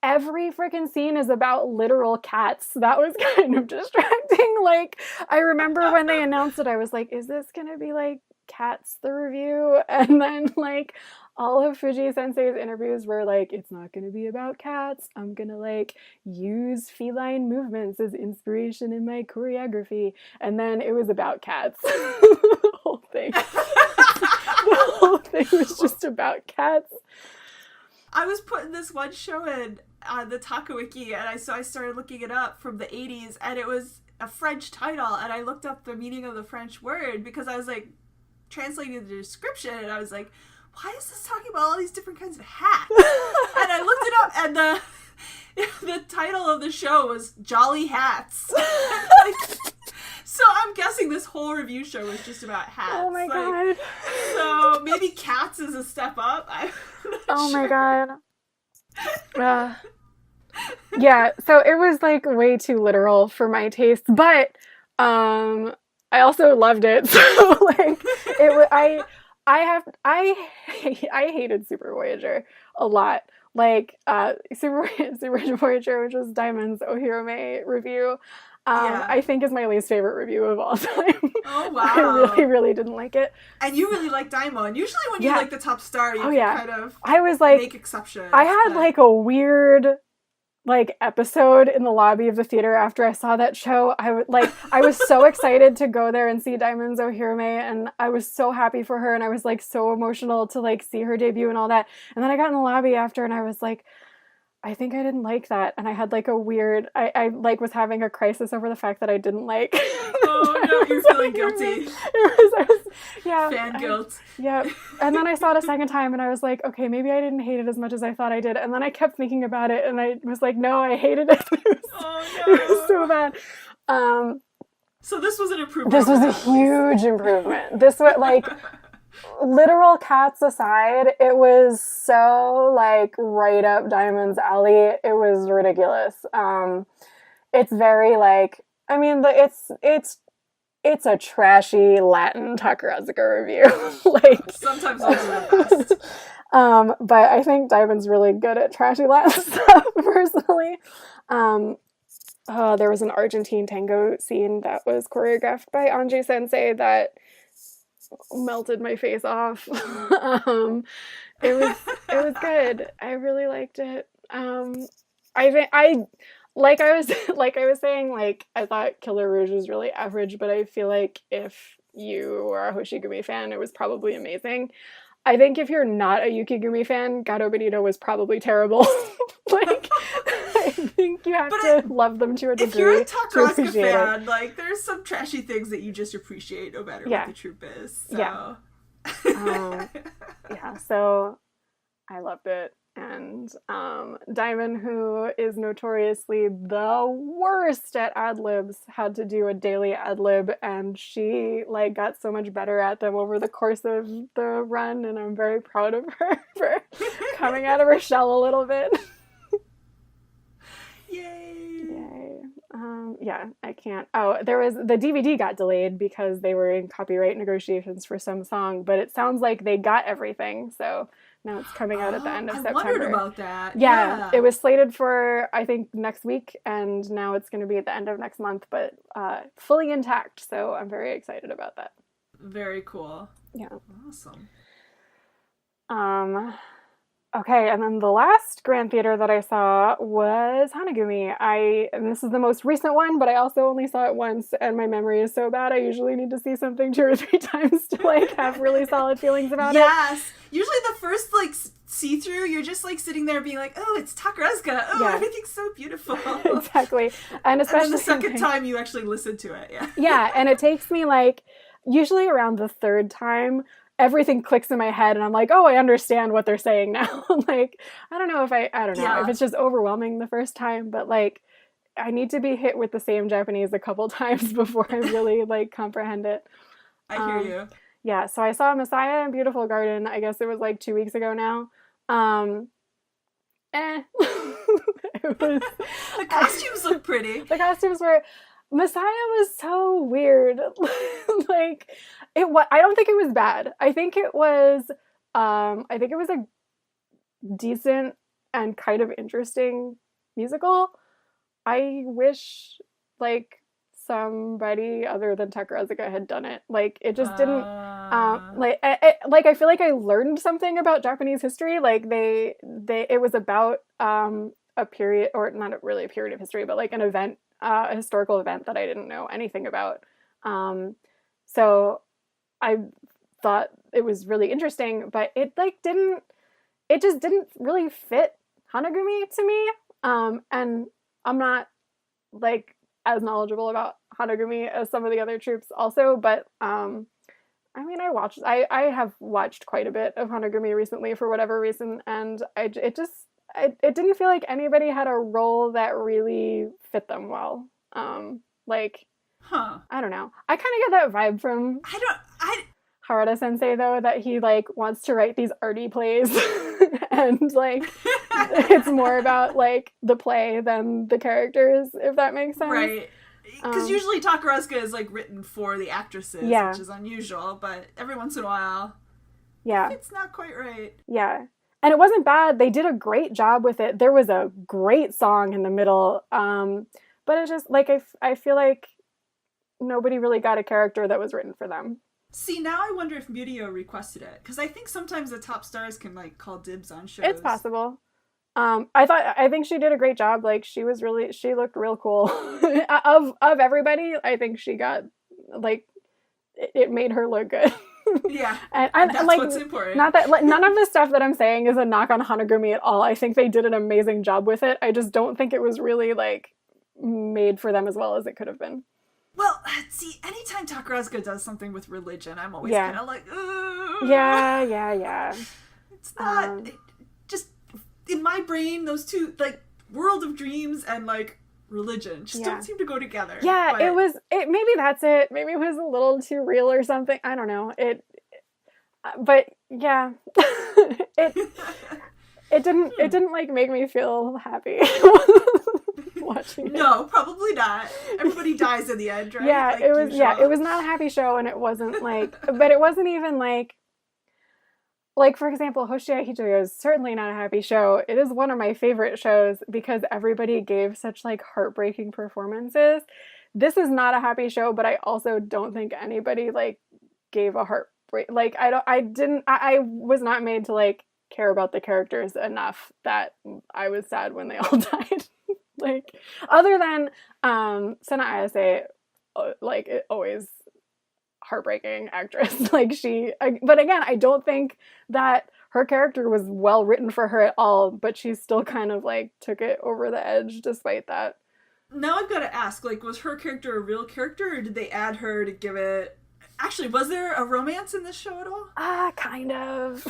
Every freaking scene is about literal cats. That was kind of distracting. Like, I remember when they announced it, I was like, is this gonna be like Cats the review? And then like all of Fuji Sensei's interviews were like, it's not gonna be about cats. I'm gonna like use feline movements as inspiration in my choreography. And then it was about cats. The whole thing. The whole thing was just about cats. I was putting this one show in the Takawiki, and I started looking it up from the 80s, and it was a French title, and I looked up the meaning of the French word because I was like translating the description, and I was like, why is this talking about all these different kinds of hats? And I looked it up, and the title of the show was Jolly Hats. So I'm guessing this whole review show was just about hats. Oh my god. So maybe cats is a step up. My god. Yeah, so it was like way too literal for my taste, but I also loved it. So like I hated Super Voyager a lot. Like Super Voyager, which was Diamond's Ohirome review, I think is my least favorite review of all time. Oh wow. I really, really didn't like it. And you really like Daimon. And usually when you like the top star, you can kind of make exceptions. I had like a weird like episode in the lobby of the theater after I saw that show. I was so excited to go there and see Diamond's Ohirome, and I was so happy for her, and I was like so emotional to like see her debut and all that. And then I got in the lobby after, and I was like, I think I didn't like that. And I had like a weird, I like was having a crisis over the fact that I didn't like. Oh no, you're feeling guilty. Fan guilt. Yeah. And then I saw it a second time and I was like, okay, maybe I didn't hate it as much as I thought I did. And then I kept thinking about it and I was like, no, I hated it. It was so bad. So this was an improvement. This was a huge improvement. This was like, literal cats aside, it was so like right up Diamond's alley. It was ridiculous. It's very like, I mean, it's a trashy Latin Takarazuka review. Like, Sometimes those are the best. But I think Diamond's really good at trashy Latin stuff, personally. There was an Argentine tango scene that was choreographed by Anji Sensei that melted my face off. It was it was good. I really liked it. I like I was like I was saying, like I thought Killer Rouge was really average, but I feel like if you are a Hoshigumi fan, it was probably amazing. I think if you're not a Yukigumi fan, Gato Benito was probably terrible. Like, I think you have to love them to a degree. If you're a to Takarazuka appreciate fan, it. like there's some trashy things that you just appreciate no matter what the troop is. So. Yeah. So I loved it. And Diamond, who is notoriously the worst at ad libs, had to do a daily ad lib, and she like got so much better at them over the course of the run, and I'm very proud of her for coming out of her shell a little bit. Yay. Yeah, I can't. Oh, the DVD got delayed because they were in copyright negotiations for some song, but it sounds like they got everything, so now it's coming out at the end of September. I wondered about that. Yeah, it was slated for, I think, next week, and now it's going to be at the end of next month, but fully intact, so I'm very excited about that. Very cool. Yeah. Awesome. Okay, and then the last Grand Theater that I saw was Hanagumi. And this is the most recent one, but I also only saw it once, and my memory is so bad. I usually need to see something 2 or 3 times to like have really solid feelings about it. Yes, usually the first like see-through, you're just like sitting there being like, oh, it's Takarazuka. Oh, everything's so beautiful. Exactly, and especially and then the second time you actually listen to it. Yeah. Yeah, and it takes me like usually around the 3rd time. Everything clicks in my head and I'm like, oh, I understand what they're saying now. Like, I don't know if if it's just overwhelming the first time, but like I need to be hit with the same Japanese a couple times before I really like comprehend it. I hear you. Yeah, so I saw Messiah and Beautiful Garden, I guess it was like 2 weeks ago now. The costumes look pretty. The costumes were... Messiah was so weird. Like I don't think it was bad. I think it was a decent and kind of interesting musical. I wish like somebody other than Takarazuka had done it. Like it just didn't I feel like I learned something about Japanese history. Like it was about a period, or not really a period of history, but like an event, a historical event that I didn't know anything about. So I thought it was really interesting, but it just didn't really fit Hanagumi to me. And I'm not like as knowledgeable about Hanagumi as some of the other troops also, but I mean, I have watched quite a bit of Hanagumi recently for whatever reason, and it didn't feel like anybody had a role that really fit them well. I don't know. I kind of get that vibe from Harada Sensei, though, that he like wants to write these arty plays and like it's more about like the play than the characters, if that makes sense. Right. Because usually Takarazuka is like written for the actresses, which is unusual, but every once in a while, it's not quite right. Yeah. And it wasn't bad. They did a great job with it. There was a great song in the middle. But it's just like, I feel like nobody really got a character that was written for them. See, now I wonder if Murio requested it. Because I think sometimes the top stars can like call dibs on shows. It's possible. I think she did a great job. Like she looked real cool. of everybody, I think she got like, it made her look good. Yeah, and that's like, what's important. Not that like, none of the stuff that I'm saying is a knock on Hanagumi at all. I think they did an amazing job with it. I just don't think it was really like made for them as well as it could have been. Well, see, anytime Takarazuka does something with religion, I'm always kind of like, ugh. Yeah. It's not just in my brain. Those two, like World of Dreams and like religion, just don't seem to go together. Yeah, but maybe that's it. Maybe it was a little too real or something. I don't know. But yeah, it it didn't like make me feel happy watching it. No, probably not. Everybody dies in the end, right? Yeah, Like it was usual. it was not a happy show, and it wasn't like, but it wasn't even like for example, Hoshia Hijoyo is certainly not a happy show. It is one of my favorite shows because everybody gave such like heartbreaking performances. This is not a happy show, but I also don't think anybody like gave a heartbreak. Like I was not made to like care about the characters enough that I was sad when they all died. Like other than Sena Ayase, like it always heartbreaking actress. Like but again, I don't think that her character was well written for her at all, but she still kind of like took it over the edge despite that. Now I've got to ask, like, was her character a real character, or did they add her to give it... Actually, was there a romance in this show at all? Kind of.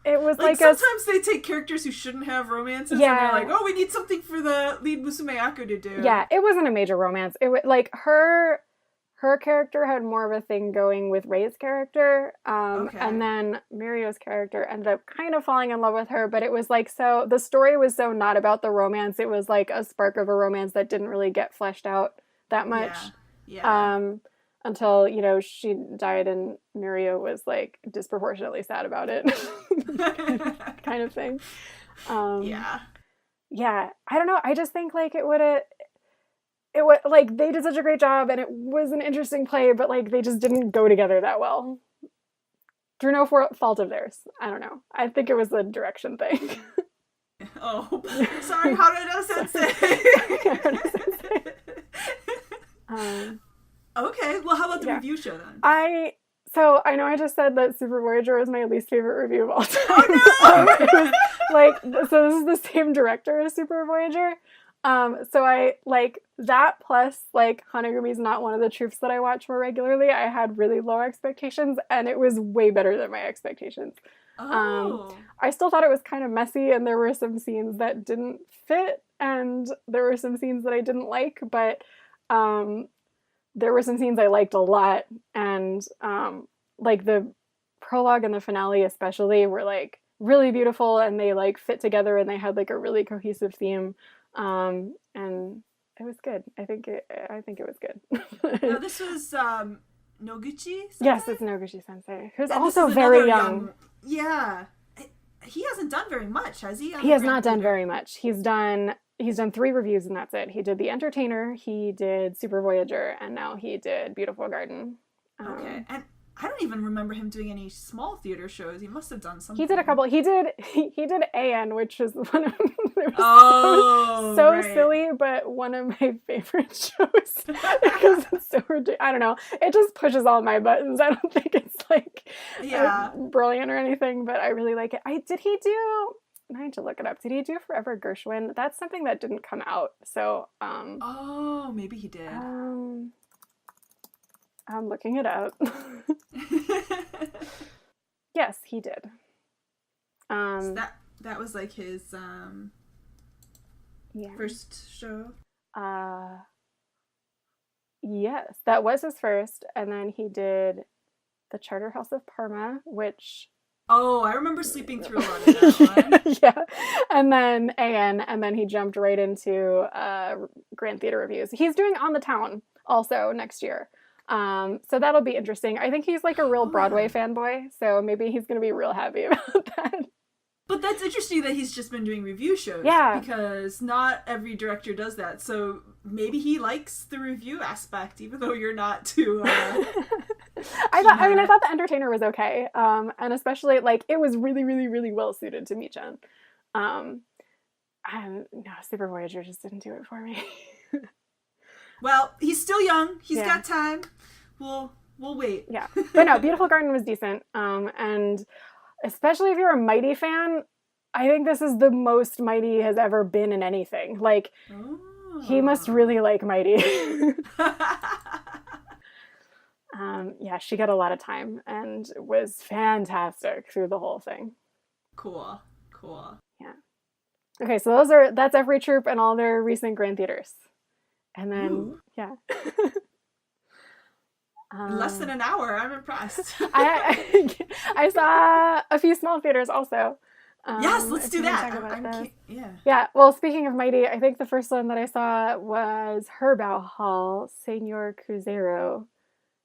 It was like sometimes they take characters who shouldn't have romances, yeah. And they're like, oh, we need something for the lead Musume Aku to do. Yeah, it wasn't a major romance. It was like her character had more of a thing going with Rei's character, Okay. and then Mirio's character ended up kind of falling in love with her, but it was like, so the story was so not about the romance. It was like a spark of a romance that didn't really get fleshed out that much. Yeah. Until, you know, she died and Mirio was like disproportionately sad about it. kind of thing. Yeah. Yeah, I don't know. I just think like it was like they did such a great job and it was an interesting play, but like they just didn't go together that well. Through no fault of theirs. I don't know. I think it was a direction thing. Oh, sorry, Haruno Sensei. Okay, well, how about the review show then? So I know I just said that Super Voyager was my least favorite review of all time. Oh no! It was like, so this is the same director as Super Voyager. So I like that plus like Hanagumi's not one of the troops that I watch more regularly. I had really low expectations and it was way better than my expectations. Oh. I still thought it was kind of messy and there were some scenes that didn't fit and there were some scenes that I didn't like, but there were some scenes I liked a lot, and like the prologue and the finale especially were like really beautiful and they like fit together and they had like a really cohesive theme, and it was good. I think it was good. Now this was Noguchi Sensei? Yes, it's Noguchi Sensei, who's And also very young. Yeah. He hasn't done very much, has he? He has not done very much. He's done 3 reviews and that's it. He did The Entertainer, he did Super Voyager, and now he did Beautiful Garden. Okay, and I don't even remember him doing any small theater shows. He must have done something. He did a couple. He did AN, which is one of so right. silly, but one of my favorite shows because it's so ridiculous. I don't know. It just pushes all my buttons. I don't think it's like brilliant or anything, but I really like it. I need to look it up. Did he do Forever Gershwin? That's something that didn't come out. So maybe he did. I'm looking it up. Yes, he did. So that was like his first show. Yes, that was his first, and then he did The Charterhouse of Parma, which... Oh, I remember sleeping through a lot of that one. Yeah, and then AN, and then he jumped right into Grand Theater Reviews. He's doing On the Town also next year. So that'll be interesting. I think he's like a real Broadway fanboy, so maybe he's going to be real happy about that. But that's interesting that he's just been doing review shows. Yeah. Because not every director does that. So maybe he likes the review aspect, even though you're not too... I thought The Entertainer was okay. And especially, like, it was really, really, really well suited to Michan. And no, Super Voyager just didn't do it for me. Well, he's still young. He's got time. We'll wait. Yeah. But no, Beautiful Garden was decent. And especially if you're a Mighty fan, I think this is the most Mighty has ever been in anything. Like, he must really like Mighty. Yeah, she got a lot of time and was fantastic through the whole thing. Cool. Yeah. Okay, so that's every troupe and all their recent Grand Theaters. And then, In less than an hour. I'm impressed. I saw a few small theaters also. Yes, let's do that. Yeah. Yeah. Well, speaking of Mighty, I think the first one that I saw was Herbow Hall, Senor Cruzeiro.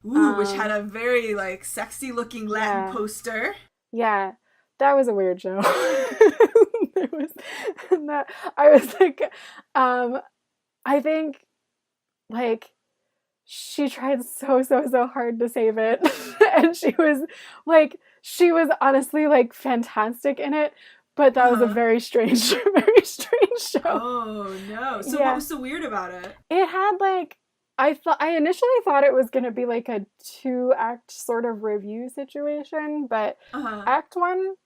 Ooh, which had a very like sexy looking Latin poster. Yeah, that was a weird show. It was that I was like, I think like she tried so hard to save it, and she was honestly like fantastic in it. But that was a very strange show. Oh no! So what was so weird about it? It had like I initially thought it was gonna be like a 2-act sort of review situation, but Act 1,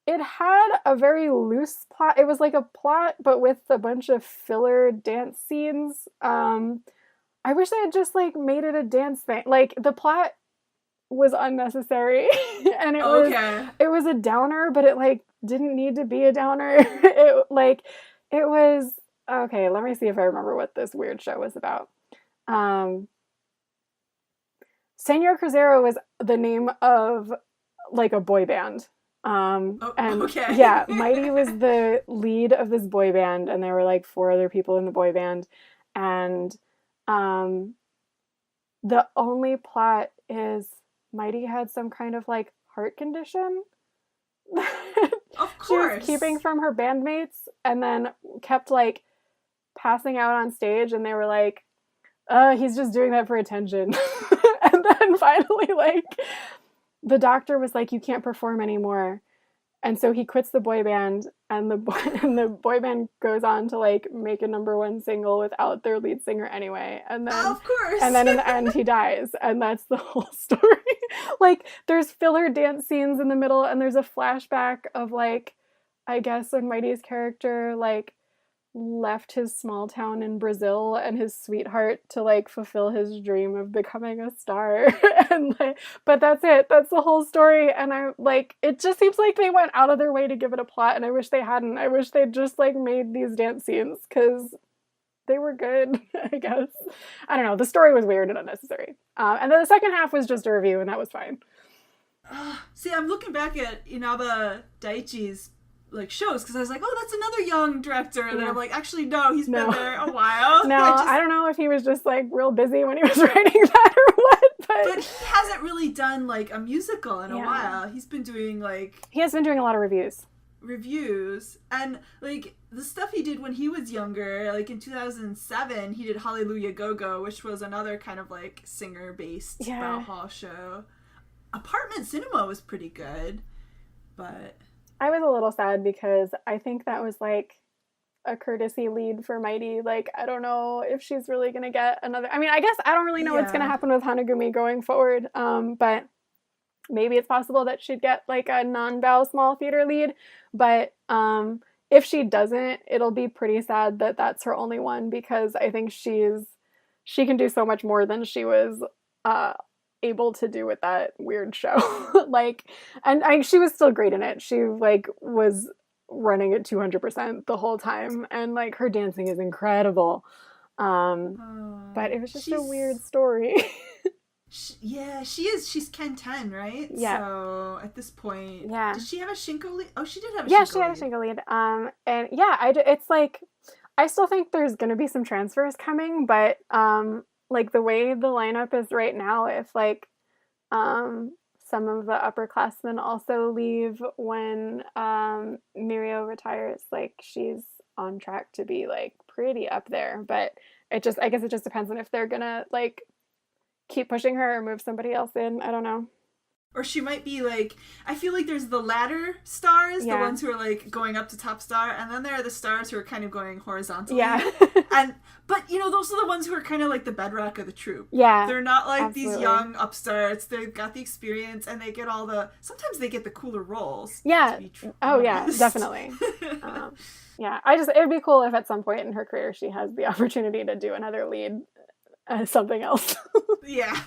it had a very loose plot. It was like a plot, but with a bunch of filler dance scenes. I wish they had just like made it a dance thing. Like the plot was unnecessary, and it was a downer, but it like didn't need to be a downer. It was okay. Let me see if I remember what this weird show was about. Senor Cruzeiro was the name of like a boy band. Mighty was the lead of this boy band, and there were like 4 other people in the boy band, and the only plot is Mighty had some kind of like heart condition. Of course. She was keeping from her bandmates, and then kept like passing out on stage, and they were like, he's just doing that for attention. And then finally, like, the doctor was like, you can't perform anymore. And so he quits the boy band, and the boy band goes on to like make a #1 single without their lead singer anyway. And then, of course. And then in the end, he dies, and that's the whole story. Like, there's filler dance scenes in the middle, and there's a flashback of like, I guess when Mighty's character like left his small town in Brazil and his sweetheart to like fulfill his dream of becoming a star. And like, but that's it. That's the whole story. And I like, it just seems like they went out of their way to give it a plot, and I wish they hadn't. I wish they'd just like made these dance scenes, because they were good, I guess. I don't know. The story was weird and unnecessary. And then the second half was just a review, and that was fine. See, I'm looking back at Inaba Daiichi's like shows, because I was like, oh, that's another young director, and then I'm like, actually no, he's been there a while. I don't know if he was just like real busy when he was writing that or what, but he hasn't really done like a musical in a while. He has been doing a lot of reviews, and like the stuff he did when he was younger, like in 2007 he did Hallelujah Go-Go, which was another kind of like singer based Bauhaus show. Apartment Cinema was pretty good, but I was a little sad because I think that was like a courtesy lead for Mighty. Like, I don't know if she's really going to get another. I mean, I guess I don't really know what's going to happen with Hanagumi going forward. But maybe it's possible that she'd get like a non-Bao small theater lead. But if she doesn't, it'll be pretty sad that that's her only one, because I think she can do so much more than she was able to do with that weird show. She was still great in it. She like was running at 200% the whole time, and like her dancing is incredible. But it was just a weird story. She is. She's Ken 10, right? Yeah. So at this point, did she have a Shinko lead? Oh, she did have a Shinko lead. Yeah, she had a Shinko lead. And yeah, it's like, I still think there's going to be some transfers coming, but like the way the lineup is right now, if like some of the upperclassmen also leave when Mirio retires, like she's on track to be like pretty up there. But I guess it just depends on if they're gonna like keep pushing her or move somebody else in. I don't know. Or she might be like, I feel like there's the ladder stars, the ones who are like going up to top star, and then there are the stars who are kind of going horizontally. Yeah. But those are the ones who are kind of like the bedrock of the troupe. Yeah. They're not like these young upstarts. They've got the experience, and they get sometimes they get the cooler roles. Yeah. Oh yeah, definitely. Yeah. It would be cool if at some point in her career she has the opportunity to do another lead as something else. Yeah.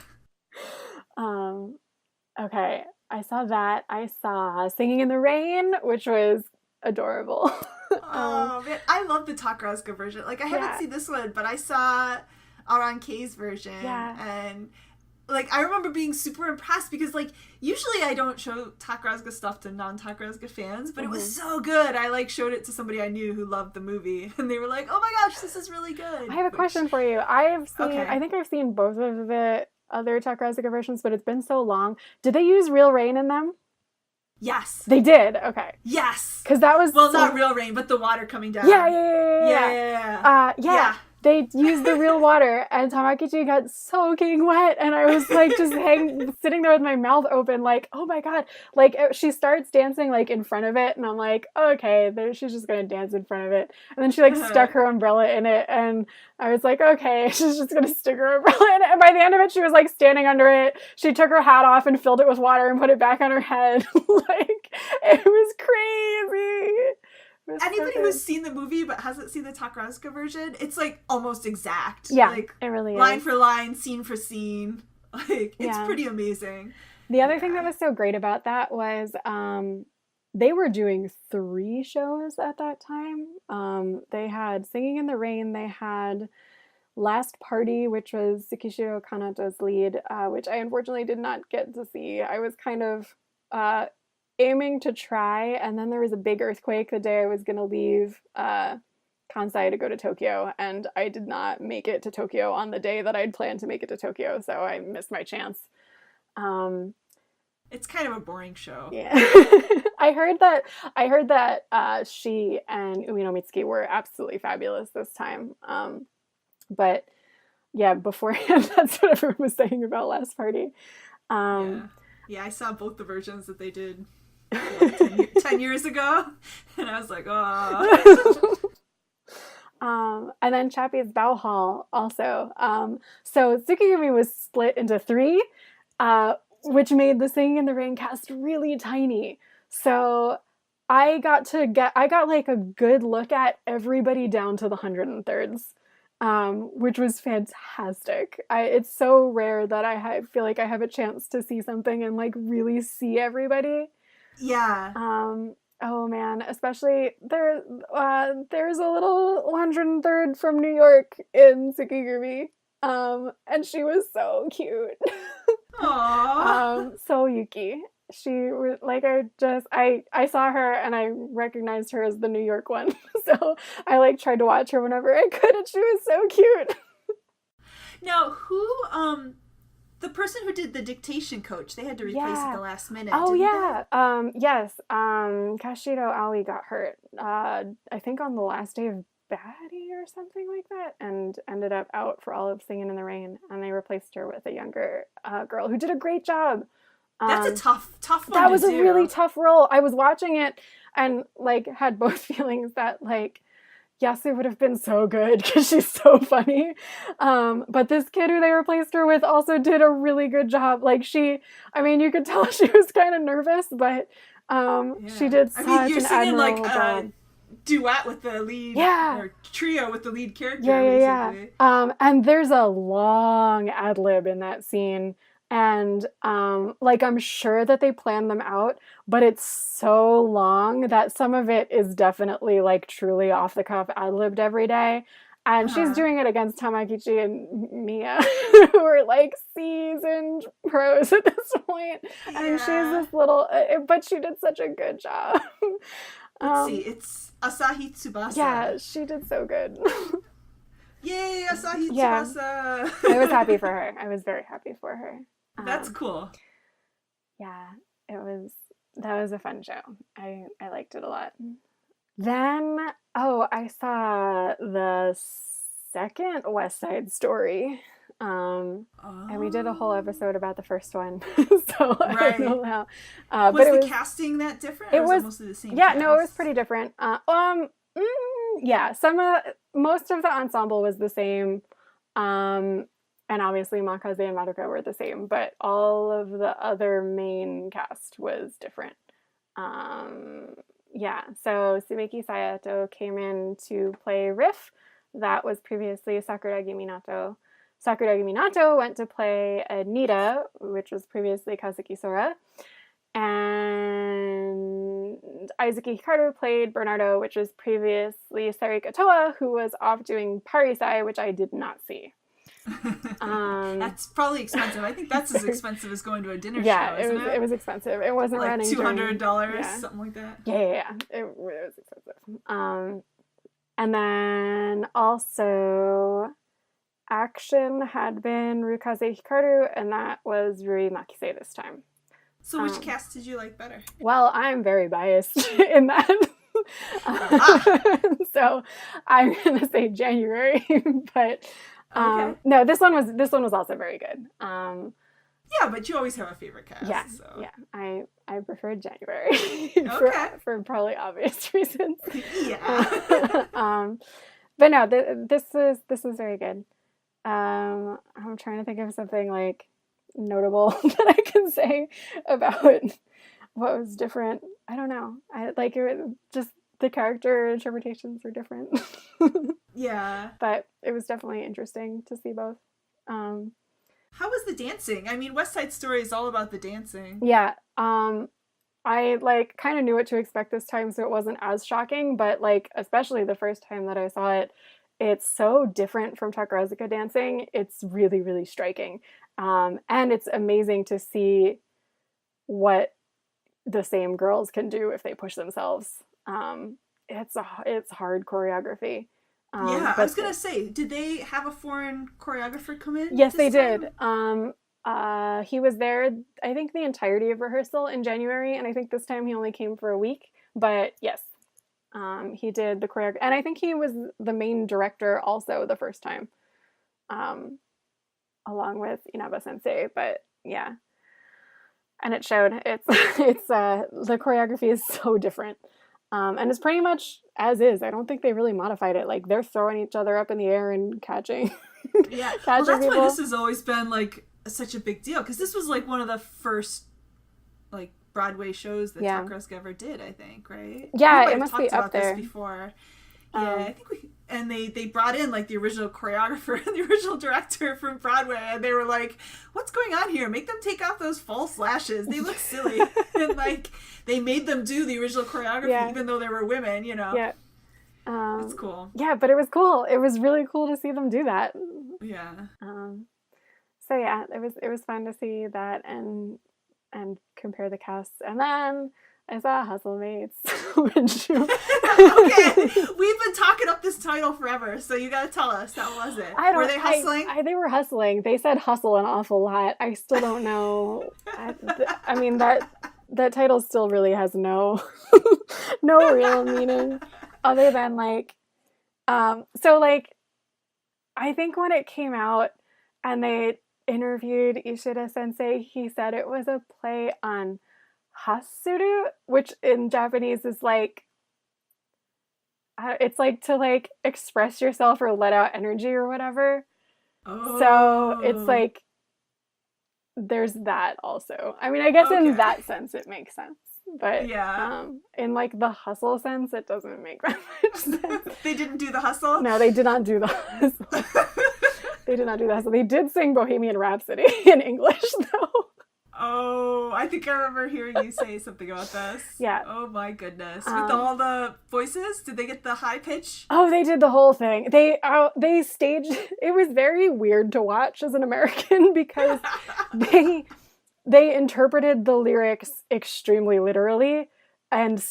Okay, I saw that. I saw Singing in the Rain, which was adorable. Oh, man. I love the Takarazuka version. Like, I haven't seen this one, but I saw Aran K's version. Yeah. And, like, I remember being super impressed because, like, usually I don't show Takarazuka stuff to non-Takarazuka fans, but it was so good. I, like, showed it to somebody I knew who loved the movie, and they were like, oh my gosh, this is really good. I have a question for you. I Okay. think I've seen both of the other Takarazuka versions, but it's been so long. Did they use real rain in them? Yes. They did? Okay. Yes. Because that was... Well, not real rain, but the water coming down. Yeah. They used the real water, and Tamakichi got soaking wet, and I was like just sitting there with my mouth open, like, oh my god. Like, she starts dancing like in front of it, and I'm like, okay, she's just gonna dance in front of it. And then she like stuck her umbrella in it, and I was like, okay, she's just gonna stick her umbrella in it. And by the end of it, she was like standing under it. She took her hat off and filled it with water and put it back on her head. Like, it was crazy. Anybody who's seen the movie but hasn't seen the Takarazuka version, it's like almost exact. Yeah, like, it really line is. for line, scene for scene. Like, it's pretty amazing. The other thing that was so great about that was they were doing 3 shows at that time. They had Singing in the Rain, they had Last Party, which was Tsukishiro Kanato's lead, which I unfortunately did not get to see. I was kind of aiming to try, and then there was a big earthquake the day I was going to leave Kansai to go to Tokyo, and I did not make it to Tokyo on the day that I'd planned to make it to Tokyo, so I missed my chance. It's kind of a boring show. Yeah. I heard that she and Umino Mitsuki were absolutely fabulous this time. But yeah, beforehand, that's what everyone was saying about Last Party. Yeah, I saw both the versions that they did 10 years ago, and I was like, oh. And then Chappie's Bow Hall also. So Tsukigumi was split into 3, which made the Singing in the Rain cast really tiny. So I got like a good look at everybody down to the 103rds. Which was fantastic. It's so rare that I feel like I have a chance to see something and like really see everybody. Yeah. Oh man, especially there's a little 103rd from New York in Tsukigumi. And she was so cute. Aww. So Yuki. She was like, I saw her and I recognized her as the New York one. So I like tried to watch her whenever I could, and she was so cute. Now, the person who did the dictation coach, they had to replace at the last minute. Oh, didn't yeah. Yes. Kashiro Aoi got hurt, I think on the last day of Batty or something like that, and ended up out for all of Singing in the Rain, and they replaced her with a younger girl who did a great job. That's a tough one. That was a really tough role. I was watching it and like had both feelings that like Yasu would have been so good because she's so funny. But this kid who they replaced her with also did a really good job. Like you could tell she was kind of nervous, but she did such an admirable job. Duet with the lead, or trio with the lead character, basically. And there's a long ad lib in that scene. And, I'm sure that they planned them out, but it's so long that some of it is definitely, like, truly off-the-cuff ad-libbed every day. And she's doing it against Tamakichi and Mia, who are, like, seasoned pros at this point. Yeah. And she's this little... but she did such a good job. Let's see, it's Asahi Tsubasa. Yeah, she did so good. Yay, Asahi Tsubasa! I was happy for her. I was very happy for her. That's cool. Yeah, that was a fun show. I liked it a lot. Then, I saw the second West Side Story. And we did a whole episode about the first one. So I don't know how. Was the casting that different? Or was it mostly the same? Yeah, no, it was pretty different. Yeah, most of the ensemble was the same. And obviously Makaze and Madoka were the same, but all of the other main cast was different. So Subeki Sayato came in to play Riff. That was previously Sakuragi Minato. Sakuragi Minato went to play Anita, which was previously Kazuki Sora. And Aizuki Hikaru played Bernardo, which was previously Sarika Toa, who was off doing Parisai, which I did not see. That's probably expensive. I think that's as expensive as going to a dinner yeah, show, isn't it? It was expensive. It wasn't like running $200, yeah. something like that. Yeah. It was expensive. And then also action had been Rukaze Hikaru, and that was Rui Makise this time. So which cast did you like better? Well, I'm very biased in that. So I'm gonna say January, but okay. no, this one was also very good. Yeah, but you always have a favorite cast. Yeah, so. yeah. I preferred January Okay. for probably obvious reasons. Yeah. But no, this was very good. I'm trying to think of something like notable that I can say about what was different. I don't know. I like it. Just the character interpretations were different. Yeah. But it was definitely interesting to see both. How was the dancing? I mean, West Side Story is all about the dancing. Yeah. I like kind of knew what to expect this time, so it wasn't as shocking, but like especially the first time that I saw it, it's so different from Takarazuka dancing. It's really, really striking. And it's amazing to see what the same girls can do if they push themselves. It's hard choreography. Yeah, I was gonna say, did they have a foreign choreographer come in? Yes, they did. He was there, I think, the entirety of rehearsal in January, and I think this time he only came for a week. But yes, he did the choreography, and I think he was the main director also the first time, along with Inaba Sensei. But yeah, and it showed. It's the choreography is so different. And it's pretty much as is. I don't think they really modified it. Like, they're throwing each other up in the air and catching. Yeah, catching well, that's people. why this has always been like such a big deal, because this was like one of the first like Broadway shows that Takarazuka ever did. I think, right? Yeah, it must be up there. This before. Yeah, I think they brought in like the original choreographer and the original director from Broadway, and they were like, "What's going on here? Make them take off those false lashes. They look silly." And like they made them do the original choreography, even though they were women. You know. Yeah. It's cool. Yeah, but it was cool. It was really cool to see them do that. Yeah. So yeah, it was fun to see that and compare the casts, and then I saw Hustlemates. Which... Okay, we've been talking up this title forever, so you gotta tell us, how was it? Were they hustling? They were hustling. They said hustle an awful lot. I still don't know. I mean, that title still really has no real meaning, other than like, so like, I think when it came out and they interviewed Ishida Sensei, he said it was a play on hasuru, which in Japanese is like, it's like to like express yourself or let out energy or whatever. Oh. So it's like there's that also. I mean, I guess in that sense it makes sense, but in like the hustle sense it doesn't make that much sense. They didn't do the hustle? No, they did not do the hustle. They did not do the hustle. They did sing Bohemian Rhapsody in English though. Oh, I think I remember hearing you say something about this. Yeah. Oh my goodness. With all the voices? Did they get the high pitch? Oh, they did the whole thing. They staged... It was very weird to watch as an American because they interpreted the lyrics extremely literally and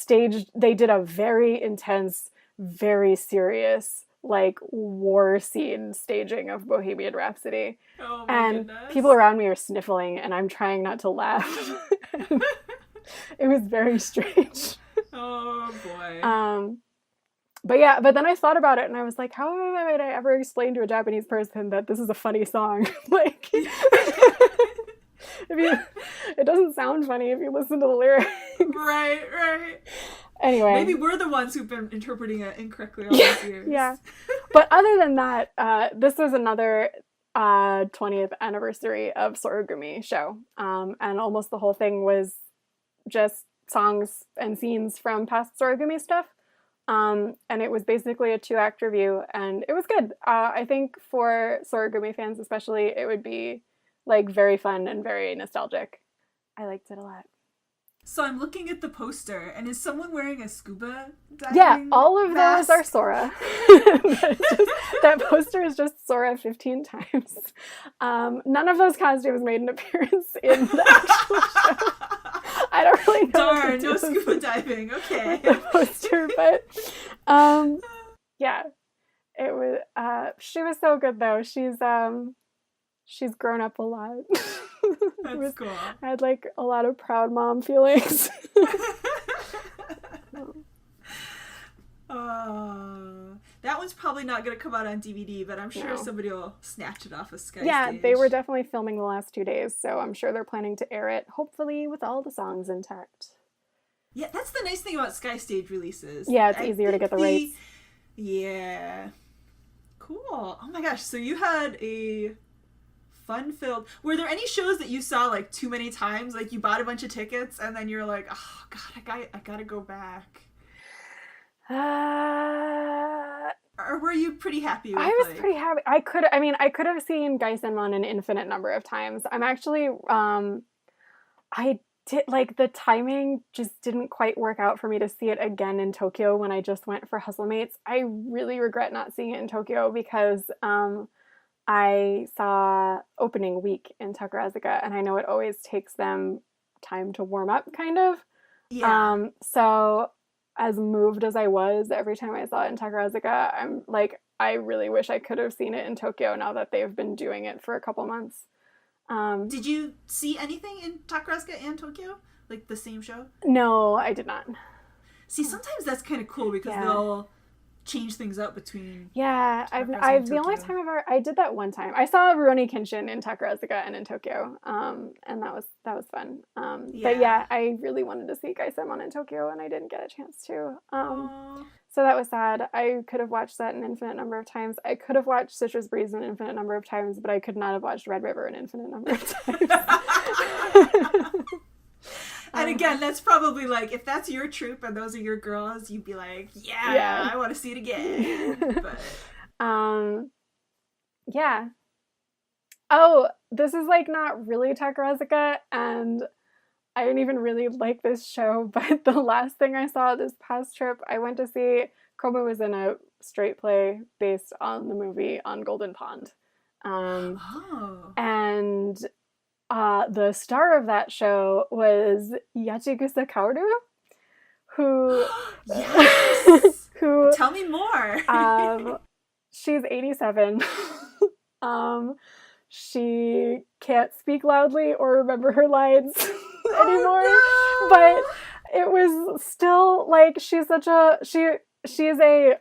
they did a very intense, very serious, like, war scene staging of Bohemian Rhapsody. Oh my goodness. People around me are sniffling and I'm trying not to laugh. It was very strange. Oh boy. But then I thought about it and I was like, how would I ever explain to a Japanese person that this is a funny song? Like, it doesn't sound funny if you listen to the lyrics. Right. Anyway. Maybe we're the ones who've been interpreting it incorrectly all these years. Yeah. But other than that, this was another 20th anniversary of Sorogumi show. And almost the whole thing was just songs and scenes from past Sorogumi stuff. And it was basically a 2-act review, and it was good. I think for Sorogumi fans especially, it would be like very fun and very nostalgic. I liked it a lot. So I'm looking at the poster, and is someone wearing a scuba diving Yeah, all of mask? those are Sora. That poster is just Sora 15 times. None of those costumes made an appearance in the actual show. I don't really know. Darn, no scuba diving. Okay. The poster, but yeah, it was. She was so good though. She's grown up a lot. That's cool. I had like a lot of proud mom feelings. That one's probably not going to come out on DVD, but I'm sure somebody will snatch it off of Sky Stage. They were definitely filming the last 2 days, so I'm sure they're planning to air it, hopefully with all the songs intact. Yeah, that's the nice thing about Sky Stage releases. Yeah, it's easier to get the rights. Yeah. Cool. Oh my gosh, so you had a fun-filled... Were there any shows that you saw like too many times? Like you bought a bunch of tickets and then you're like, oh god, I gotta go back. Or were you pretty happy with I was pretty happy. I could have seen Gaisenmon an infinite number of times. I'm actually I did like the timing just didn't quite work out for me to see it again in Tokyo when I just went for Hustlemates. I really regret not seeing it in Tokyo because I saw opening week in Takarazuka and I know it always takes them time to warm up kind of. Yeah. So as moved as I was every time I saw it in Takarazuka, I'm like, I really wish I could have seen it in Tokyo now that they've been doing it for a couple months. Did you see anything in Takarazuka and Tokyo? Like the same show? No, I did not. See, sometimes that's kind of cool because they'll change things up between. Yeah, I've the only time I did that one time. I saw Rurouni Kenshin in Takarazuka and in Tokyo, and that was fun. But yeah, I really wanted to see Gaisenmon in Tokyo, and I didn't get a chance to. So that was sad. I could have watched that an infinite number of times. I could have watched Citrus Breeze an infinite number of times, but I could not have watched Red River an infinite number of times. And again, that's probably like, if that's your troupe and those are your girls, you'd be like, yeah. I want to see it again. But yeah. Oh, this is like not really Takarazuka, and I didn't even really like this show, but the last thing I saw this past trip, I went to see Komu was in a straight play based on the movie on Golden Pond. And the star of that show was Yachigusa Kaoru, who yes! who tell me more. She's 87. She can't speak loudly or remember her lines anymore. No! But it was still like she is a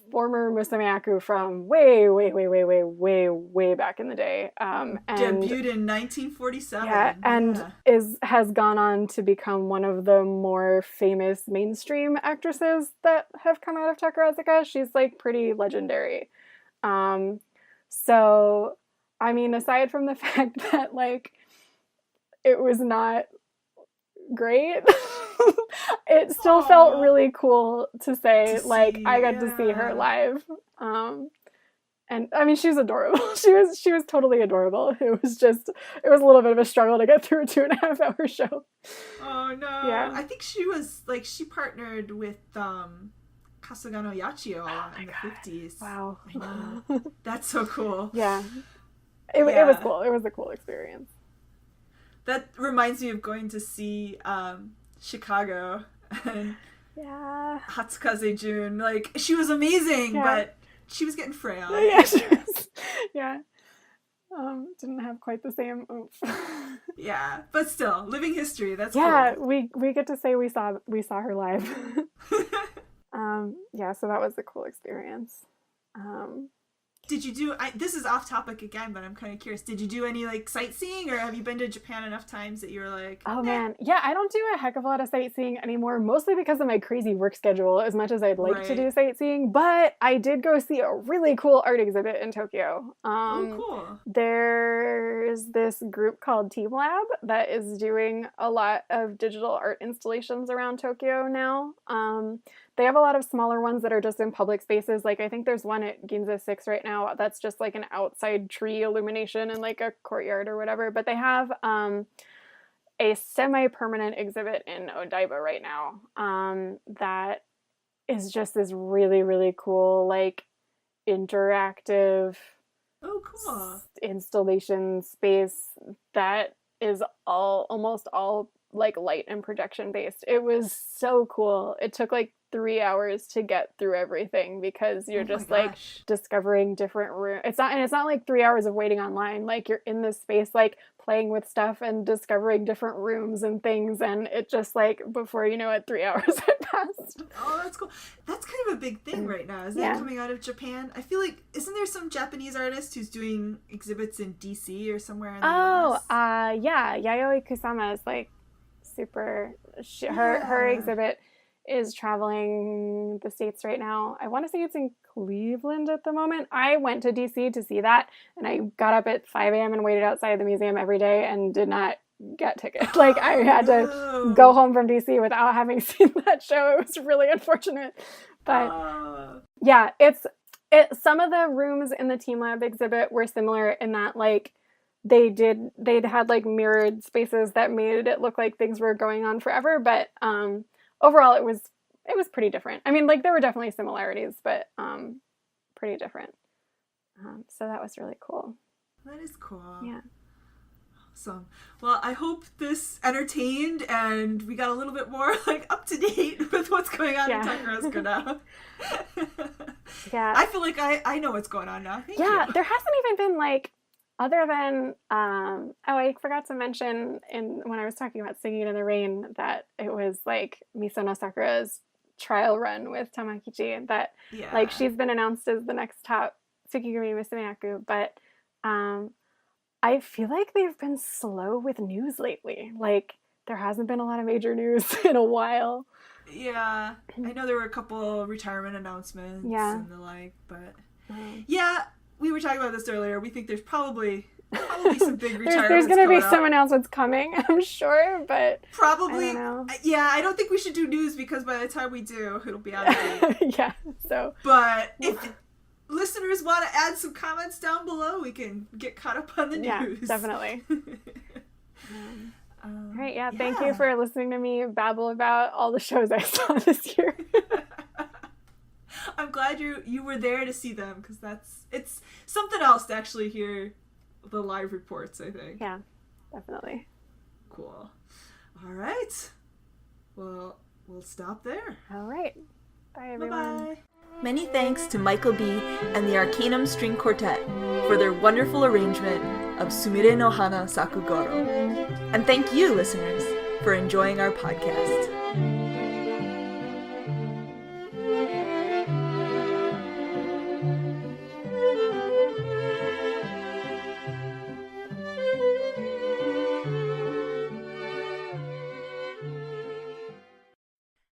former Musume from way back in the day. And debuted in 1947. Yeah, and has gone on to become one of the more famous mainstream actresses that have come out of Takarazuka. She's like pretty legendary. So I mean, aside from the fact that like it was not great, it still felt really cool to say I got to see her live. And I mean, she's adorable. She was totally adorable. It was a little bit of a struggle to get through a 2.5 hour show. Oh no. Yeah. I think she partnered with Kasugano Yachio in the 50s. Wow. That's so cool. Yeah. It was cool. It was a cool experience. That reminds me of going to see Chicago and Hatsukaze Jun. Like, she was amazing, but she was getting frail. Yeah, she was. Yeah. Didn't have quite the same oomph. Yeah, but still, living history. That's cool. Yeah, we get to say we saw her live. So that was a cool experience. Did you do, this is off topic again, but I'm kind of curious, did you do any like sightseeing, or have you been to Japan enough times that you were like, oh man, yeah, I don't do a heck of a lot of sightseeing anymore, mostly because of my crazy work schedule, as much as I'd like to do sightseeing. But I did go see a really cool art exhibit in Tokyo. Cool. There's this group called Team Lab that is doing a lot of digital art installations around Tokyo now. They have a lot of smaller ones that are just in public spaces. Like, I think there's one at Ginza 6 right now that's just like an outside tree illumination in like a courtyard or whatever. But they have a semi-permanent exhibit in Odaiba right now that is just this really, really cool, like, interactive Oh, cool. installation space that is almost all like light and projection based. It was so cool. It took like 3 hours to get through everything because you're Oh my just like gosh. discovering different rooms. It's not like 3 hours of waiting online. Like you're in this space like playing with stuff and discovering different rooms and things, and it just like before you know it, 3 hours had passed. Oh, that's cool. That's kind of a big thing right now, isn't Yeah. it, coming out of Japan? I feel like, isn't there some Japanese artist who's doing exhibits in DC or somewhere in the US? Yeah, Yayoi Kusama is like super. Her Yeah. exhibit is traveling the States right now. I want to say it's in Cleveland at the moment. I went to DC to see that, and I got up at 5 a.m. and waited outside the museum every day and did not get tickets. Like I had to No. go home from DC without having seen that show. It was really unfortunate. But yeah, some of the rooms in the Team Lab exhibit were similar in that like they'd had like mirrored spaces that made it look like things were going on forever, but overall it was pretty different. I mean, like there were definitely similarities, but pretty different. So that was really cool. That is cool. Yeah. Awesome. Well, I hope this entertained and we got a little bit more like up to date with what's going on in Takarazuka now. Yeah. I feel like I know what's going on now. Thank you. There hasn't even been like, other than I forgot to mention when I was talking about Singing in the Rain that it was like Misono Sakura's trial run with Tamakichi, that like she's been announced as the next top Tsukigumi Musumeyaku, but I feel like they've been slow with news lately. Like there hasn't been a lot of major news in a while. Yeah, I know there were a couple retirement announcements and the like, but yeah, we were talking about this earlier. We think there's probably some big retirements. There's going to be some announcements coming, I'm sure, but probably. I don't know. Yeah, I don't think we should do news because by the time we do, it'll be out of date. Yeah, so. But if listeners want to add some comments down below, we can get caught up on the news. Yeah, definitely. Right, yeah, thank you for listening to me babble about all the shows I saw this year. I'm glad you were there to see them, because it's something else to actually hear the live reports, I think. Yeah, definitely. Cool. All right. Well, we'll stop there. All right. Bye, everyone. Bye-bye. Many thanks to Michael B. and the Arcanum String Quartet for their wonderful arrangement of Sumire no Hana Sakugoro. And thank you, listeners, for enjoying our podcast.